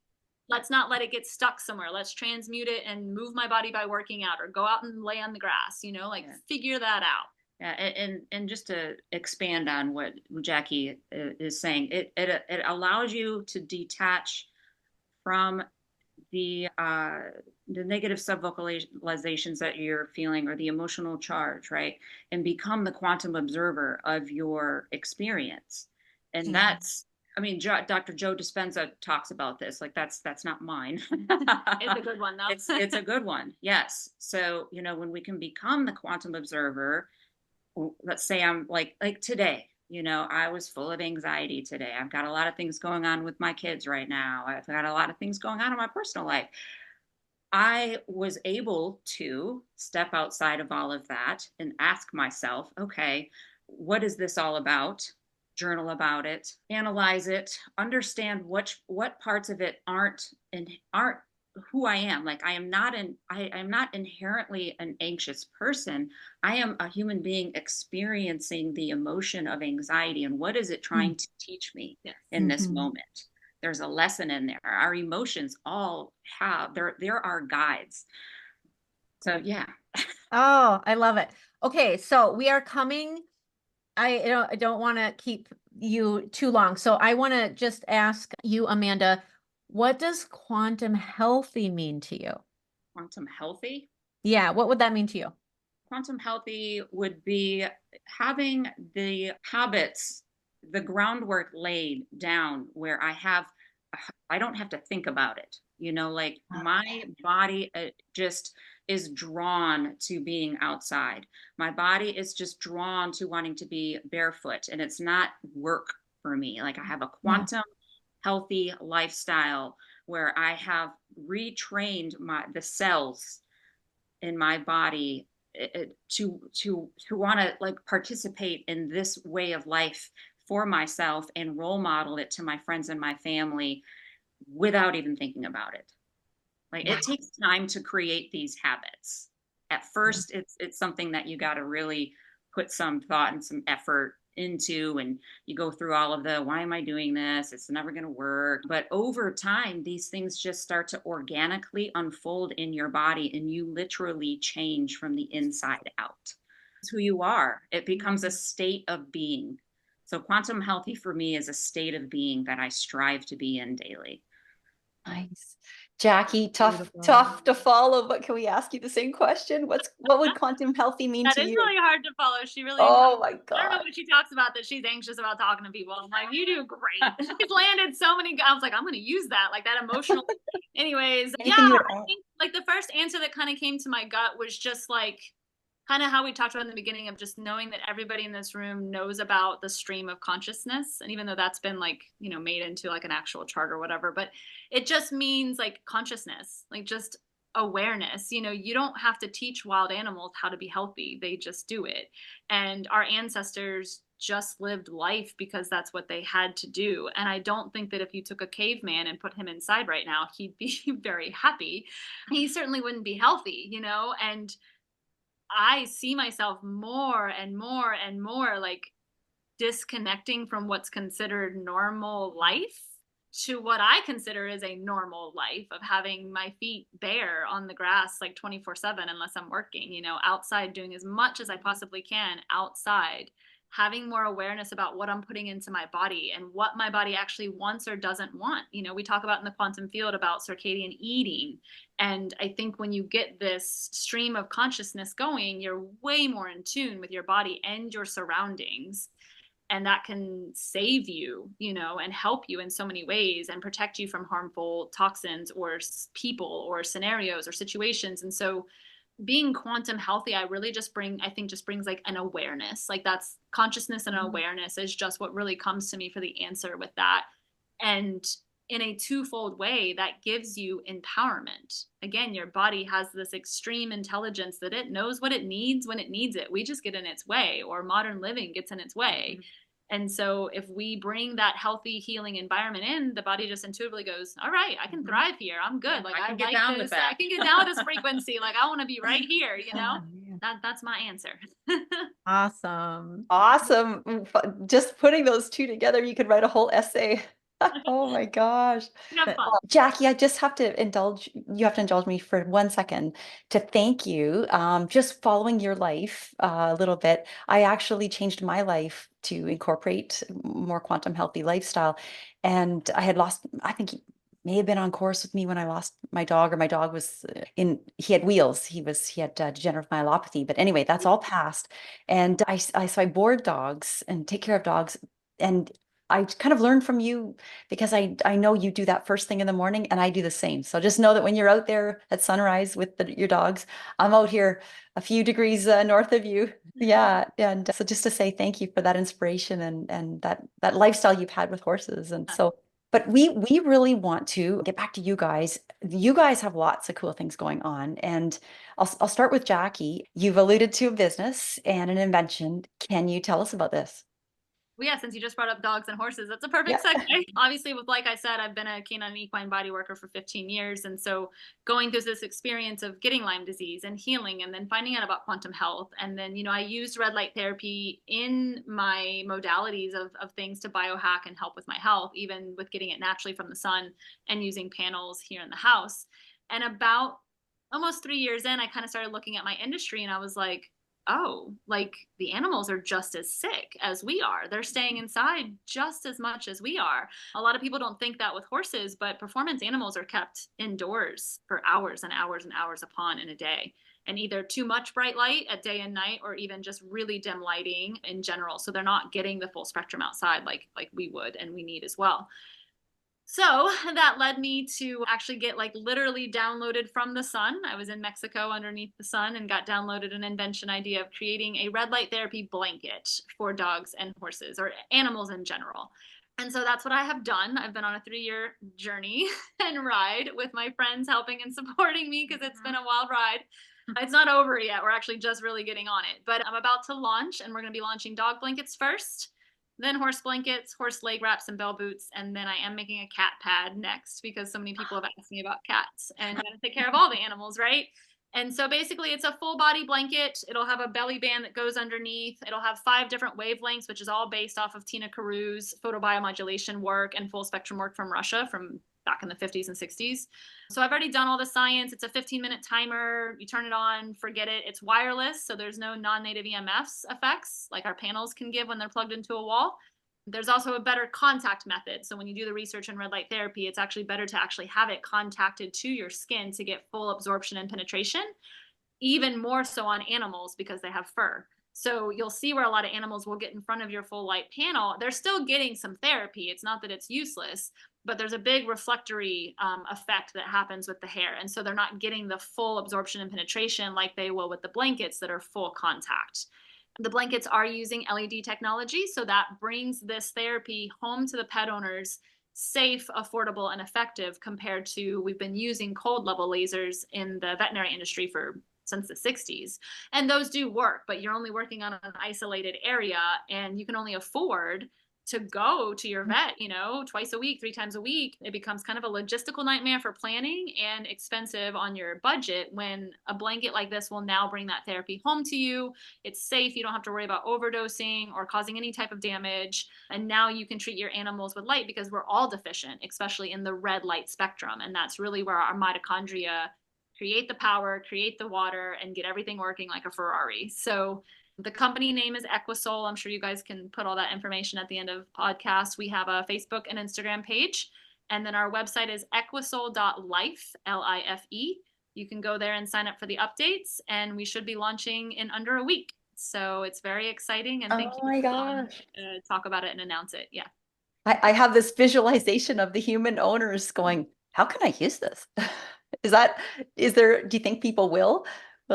let's not let it get stuck somewhere. Let's transmute it and move my body by working out, or go out and lay on the grass, figure that out. Yeah, and just to expand on what Jackie is saying, it allows you to detach from the negative subvocalizations that you're feeling, or the emotional charge, right? And become the quantum observer of your experience. And that's, I mean, Dr. Joe Dispenza talks about this. Like that's not mine. It's a good one though. It's a good one. Yes. So, when we can become the quantum observer, let's say I'm like today, I was full of anxiety today. I've got a lot of things going on with my kids right now. I've got a lot of things going on in my personal life. I was able to step outside of all of that and ask myself, okay, what is this all about? journal about it, analyze it, understand what parts of it aren't who I am. Like I am not inherently an anxious person. I am a human being experiencing the emotion of anxiety, and what is it trying to teach me in this moment? There's a lesson in there. Our emotions all have there are guides. So yeah. Oh, I love it. Okay, so we are coming. I don't want to keep you too long. So I want to just ask you, Amanda, what does quantum healthy mean to you? Quantum healthy? Yeah, what would that mean to you? Quantum healthy would be having the habits, the groundwork laid down where I don't have to think about it. Like my body just is drawn to being outside. My body is just drawn to wanting to be barefoot, and it's not work for me. Like I have a quantum healthy lifestyle where I have retrained the cells in my body to want to like participate in this way of life for myself and role model it to my friends and my family without even thinking about it. Like it takes time to create these habits. At first, it's something that you got to really put some thought and some effort into, and you go through all of the why am I doing this? It's never going to work. But over time, these things just start to organically unfold in your body, and you literally change from the inside out. It's who you are. It becomes a state of being. So quantum healthy for me is a state of being that I strive to be in daily. Nice. Jackie, tough to follow, but can we ask you the same question? What would quantum healthy mean That to is you? really hard to follow. She really, Oh my I don't know God. what she talks about, that she's anxious about talking to people. I'm like, you do great. She's landed so many, I was like, I'm going to use that, like that emotional. Anyways, Anything you would I add? think like the first answer that kind of came to my gut was just like, kind of how we talked about in the beginning of just knowing that everybody in this room knows about the stream of consciousness. And even though that's been like, made into like an actual chart or whatever, but it just means like consciousness, like just awareness. You don't have to teach wild animals how to be healthy. They just do it. And our ancestors just lived life because that's what they had to do. And I don't think that if you took a caveman and put him inside right now, he'd be very happy. He certainly wouldn't be healthy, and I see myself more and more and more like disconnecting from what's considered normal life to what I consider is a normal life of having my feet bare on the grass like 24/7 unless I'm working, outside, doing as much as I possibly can outside, having more awareness about what I'm putting into my body and what my body actually wants or doesn't want. We talk about in the quantum field about circadian eating. And I think when you get this stream of consciousness going, you're way more in tune with your body and your surroundings. And that can save you, and help you in so many ways and protect you from harmful toxins or people or scenarios or situations. And so being quantum healthy, I think just brings like an awareness, like that's consciousness and awareness is just what really comes to me for the answer with that. And in a twofold way, that gives you empowerment. Again, your body has this extreme intelligence that it knows what it needs when it needs it. We just get in its way, or modern living gets in its way. And so if we bring that healthy, healing environment in, the body just intuitively goes, all right, I can thrive here. I'm good. Like I can get like down this. with that. I can get down with this frequency. Like I want to be right here, That's my answer. Awesome. Awesome. Just putting those two together, you could write a whole essay. Oh my gosh. Have fun. Jackie, I just have to you have to indulge me for 1 second to thank you. Just following your life a little bit, I actually changed my life to incorporate more quantum healthy lifestyle. And I had lost, I think he may have been on course with me when I lost my dog, or my dog was he had wheals. He had degenerative myelopathy. But anyway, that's all past. And so I board dogs and take care of dogs. And I kind of learned from you because I know you do that first thing in the morning, and I do the same. So just know that when you're out there at sunrise with your dogs, I'm out here a few degrees north of you. Yeah. And so just to say thank you for that inspiration and that lifestyle you've had with horses. And so, but we really want to get back to you guys. You guys have lots of cool things going on. And I'll start with Jackie. You've alluded to a business and an invention. Can you tell us about this? Well, yeah, since you just brought up dogs and horses, that's a perfect Yeah. segue. Obviously, with like I said, I've been a canine and equine body worker for 15 years. And so going through this experience of getting Lyme disease and healing and then finding out about quantum health. And then, I used red light therapy in my modalities of things to biohack and help with my health, even with getting it naturally from the sun and using panels here in the house. And about almost 3 years in, I kind of started looking at my industry and I was like, oh, like the animals are just as sick as we are. They're staying inside just as much as we are. A lot of people don't think that with horses, but performance animals are kept indoors for hours and hours and hours upon in a day. And either too much bright light at day and night, or even just really dim lighting in general. So they're not getting the full spectrum outside like we would and we need as well. So that led me to actually get like literally downloaded from the sun. I was in Mexico underneath the sun and got downloaded an invention idea of creating a red light therapy blanket for dogs and horses or animals in general. And so that's what I have done. I've been on a 3-year journey and ride with my friends helping and supporting me because it's been a wild ride. It's not over yet. We're actually just really getting on it. But I'm about to launch, and we're going to be launching dog blankets first, then horse blankets, horse leg wraps, and bell boots. And then I am making a cat pad next because so many people have asked me about cats and gotta take care of all the animals, right? And so basically it's a full body blanket. It'll have a belly band that goes underneath. It'll have 5 different wavelengths, which is all based off of Tina Caru's photobiomodulation work and full spectrum work from Russia from back in the 50s and 60s. So I've already done all the science. It's a 15-minute timer. You turn it on, forget it. It's wireless, so there's no non-native EMFs effects like our panels can give when they're plugged into a wall. There's also a better contact method. So when you do the research in red light therapy, it's actually better to actually have it contacted to your skin to get full absorption and penetration, even more so on animals because they have fur. So you'll see where a lot of animals will get in front of your full light panel. They're still getting some therapy. It's not that it's useless, but there's a big reflectory effect that happens with the hair. And so they're not getting the full absorption and penetration like they will with the blankets that are full contact. The blankets are using LED technology, so that brings this therapy home to the pet owners safe, affordable, and effective compared to we've been using cold level lasers in the veterinary industry since the 60s. And those do work, but you're only working on an isolated area and you can only afford to go to your vet, twice a week, 3 times a week. It becomes kind of a logistical nightmare for planning and expensive on your budget when a blanket like this will now bring that therapy home to you. It's safe. You don't have to worry about overdosing or causing any type of damage. And now you can treat your animals with light because we're all deficient, especially in the red light spectrum. And that's really where our mitochondria create the power, create the water, and get everything working like a Ferrari. So the company name is Equisol. I'm sure you guys can put all that information at the end of podcast. We have a Facebook and Instagram page. And then our website is equisol.life, L-I-F-E. You can go there and sign up for the updates. And we should be launching in under a week. So it's very exciting. And thank you my gosh. to talk about it and announce it. Yeah. I have this visualization of the human owners going, how can I use this? Do you think people will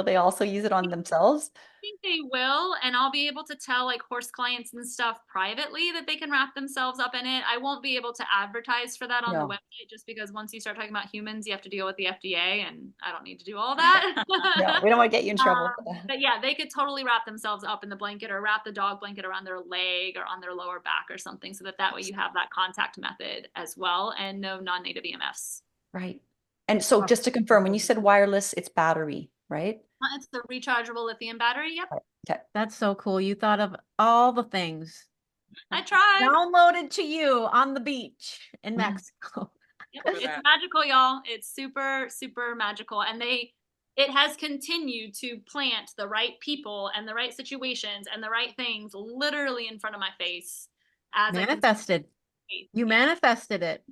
they also use it on themselves? Think they will, and I'll be able to tell like horse clients and stuff privately that they can wrap themselves up in it. I won't be able to advertise for that on the website just because once you start talking about humans, you have to deal with the FDA, and I don't need to do all that. No, we don't want to get you in trouble for that. But yeah, they could totally wrap themselves up in the blanket or wrap the dog blanket around their leg or on their lower back or something so that way you have that contact method as well and no non-native EMFs. Right. And so just to confirm, when you said wireless, it's battery, right? It's the rechargeable lithium battery. Yep. Okay. That's so cool. You thought of all the things. I tried. Downloaded to you on the beach in Mexico. Yep. It's magical, y'all. It's super, super magical. And it has continued to plant the right people and the right situations and the right things literally in front of my face. As manifested. You manifested it.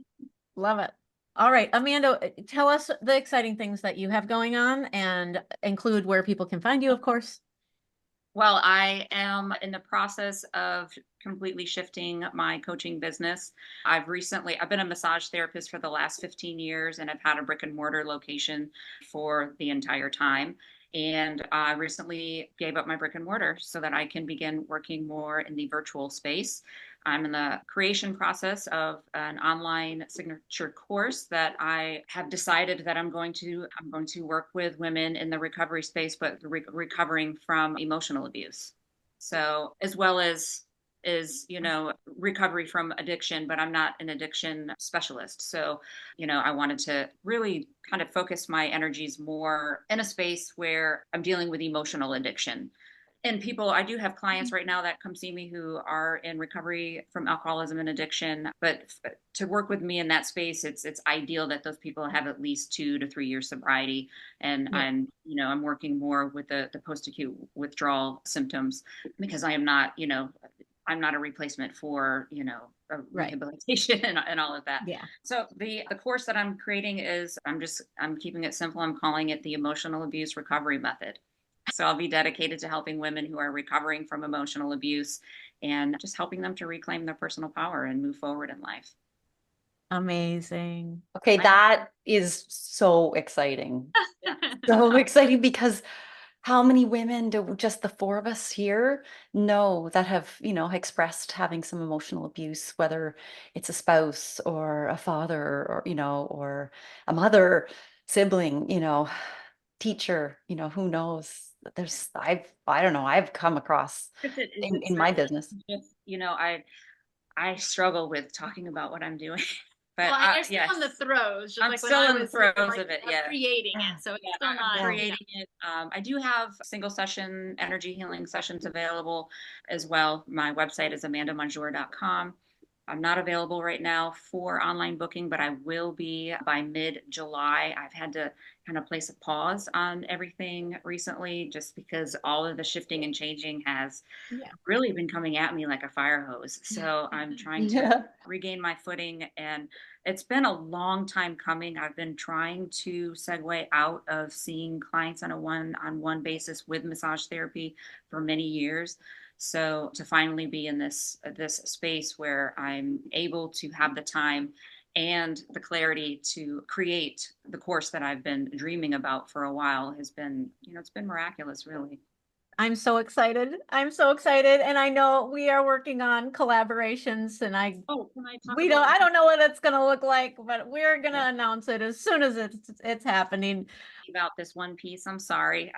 Love it. All right, Amanda, tell us the exciting things that you have going on and include where people can find you, of course. Well, I am in the process of completely shifting my coaching business. I've been a massage therapist for the last 15 years and I've had a brick and mortar location for the entire time. And I recently gave up my brick and mortar so that I can begin working more in the virtual space. I'm in the creation process of an online signature course that I have decided that I'm going to work with women in the recovery space, but recovering from emotional abuse. So as well as is, recovery from addiction, but I'm not an addiction specialist. So, I wanted to really kind of focus my energies more in a space where I'm dealing with emotional addiction. And I do have clients right now that come see me who are in recovery from alcoholism and addiction. But to work with me in that space, it's ideal that those people have at least 2 to 3 years sobriety. And Yeah. I'm working more with the post-acute withdrawal symptoms, because I am not, I'm not a replacement for, a Right. rehabilitation and all of that. Yeah. So the course that I'm creating is, I'm keeping it simple. I'm calling it the Emotional Abuse Recovery Method. So I'll be dedicated to helping women who are recovering from emotional abuse and just helping them to reclaim their personal power and move forward in life. Amazing. Okay, that is so exciting. So exciting, because how many women do just the four of us here know that have, expressed having some emotional abuse, whether it's a spouse or a father or, or a mother, sibling, teacher, who knows? I don't know, I've come across in my business. I struggle with talking about what I'm doing, but Well, you're still yes, in the throes, just I'm like when still I in the was throes like, of it. Yeah. creating it. So it's still I'm not creating it. I do have single session energy healing sessions available as well. My website is amandamonjure.com. I'm not available right now for online booking, but I will be by mid-July. I've had to kind of place a pause on everything recently, just because all of the shifting and changing has Yeah. really been coming at me like a fire hose. So I'm trying to Yeah. regain my footing, and it's been a long time coming. I've been trying to segue out of seeing clients on a one-on-one basis with massage therapy for many years. So to finally be in this space where I'm able to have the time and the clarity to create the course that I've been dreaming about for a while has been, it's been miraculous, really. I'm so excited. I'm so excited. And I know we are working on collaborations and Oh, can I talk we don't, about? I don't know what it's gonna look like, but we're gonna Yeah. announce it as soon as it's happening. About this one piece. I'm sorry.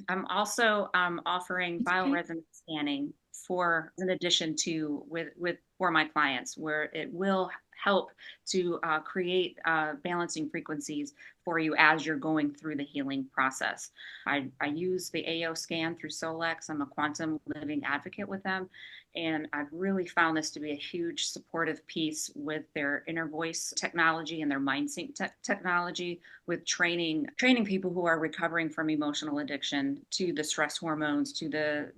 I'm also offering It's okay. bioresonance scanning for in addition to with for my clients, where it will help to create balancing frequencies for you as you're going through the healing process. I use the AO scan through Solex. I'm a quantum living advocate with them. And I've really found this to be a huge supportive piece with their inner voice technology and their mind sync technology, with training people who are recovering from emotional addiction to the stress hormones, to the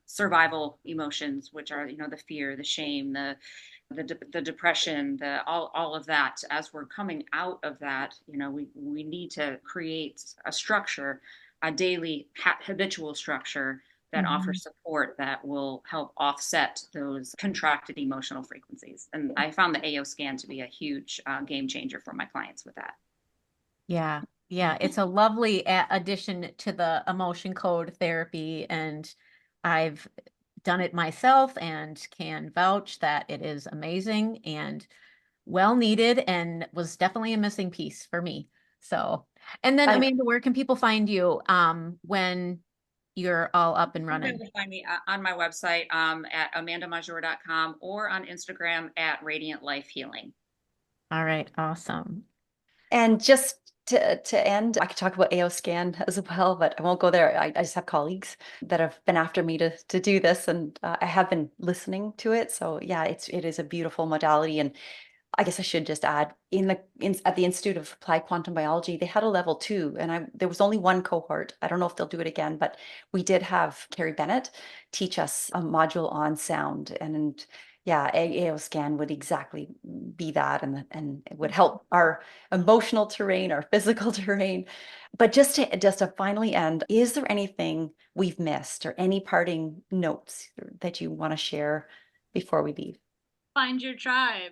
survival emotions, which are the fear, the shame, the depression, the all of that. As we're coming out of that, we need to create a structure, a daily habitual structure that offers support that will help offset those contracted emotional frequencies. And I found the AO scan to be a huge game changer for my clients with that. Yeah. Yeah. It's a lovely addition to the emotion code therapy. And I've done it myself and can vouch that it is amazing and well needed and was definitely a missing piece for me. So, and then I'm Amanda, where can people find you when you're all up and You'll be running? able to find me on my website at amandamajor.com or on Instagram at Radiant Life Healing. All right, awesome. And just to end, I could talk about AO scan as well, but I won't go there. I just have colleagues that have been after me to do this, and I have been listening to it. So yeah, it is a beautiful modality. And I guess I should just add, at the Institute of Applied Quantum Biology, they had a level 2, and there was only one cohort. I don't know if they'll do it again, but we did have Carrie Bennett teach us a module on sound, and yeah, AO scan would exactly be that, and it would help our emotional terrain, our physical terrain. But just to finally end, is there anything we've missed or any parting notes that you want to share before we leave? Find your tribe.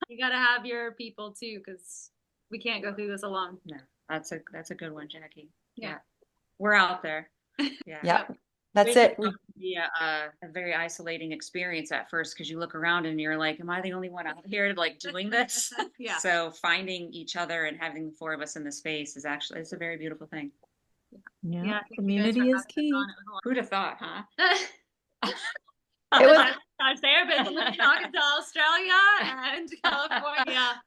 You got to have your people too, because we can't go through this alone. No, that's a good one, Jackie. Yeah. We're out there. Yeah. Yeah, that's It it. can be a very isolating experience at first, because you look around and you're like, am I the only one out here like doing this? Yeah. So finding each other and having the four of us in the space it's a very beautiful thing. Yeah, Yeah, thank you guys for community is having us key. on. It was a lot. Who'd have thought, huh? It was Massage therapist living in Arkansas, Australia, and California.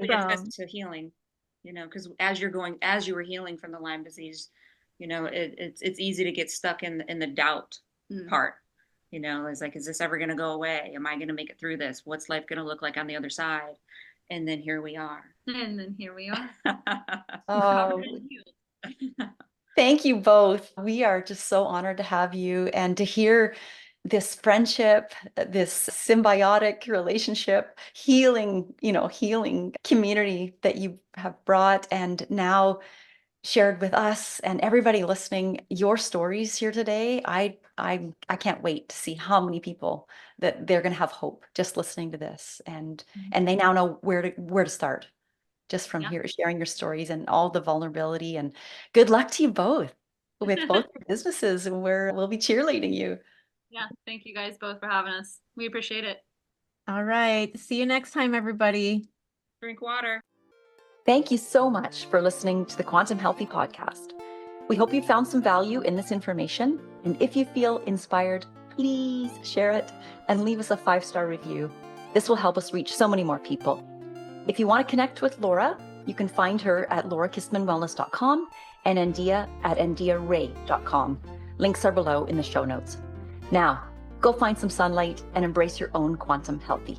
It gets Awesome. us to healing, because as you were healing from the Lyme disease, it's easy to get stuck in the doubt part. It's like, is this ever going to go away? Am I going to make it through this? What's life going to look like on the other side? And then here we are. Oh, thank you both. We are just so honored to have you and to hear this friendship, this symbiotic relationship, healing community that you have brought and now shared with us and everybody listening your stories here today. I can't wait to see how many people that they're going to have hope just listening to this, and they now know where to start just from here, sharing your stories and all the vulnerability. And good luck to you both with both your businesses, and we'll be cheerleading you. Yeah, thank you guys both for having us. We appreciate it. All right. See you next time, everybody. Drink water. Thank you so much for listening to the Quantum Healthy podcast. We hope you found some value in this information. And if you feel inspired, please share it and leave us a 5-star review. This will help us reach so many more people. If you want to connect with Laura, you can find her at laurakistmanwellness.com and Endia at endiaray.com. Links are below in the show notes. Now, go find some sunlight and embrace your own quantum healthy.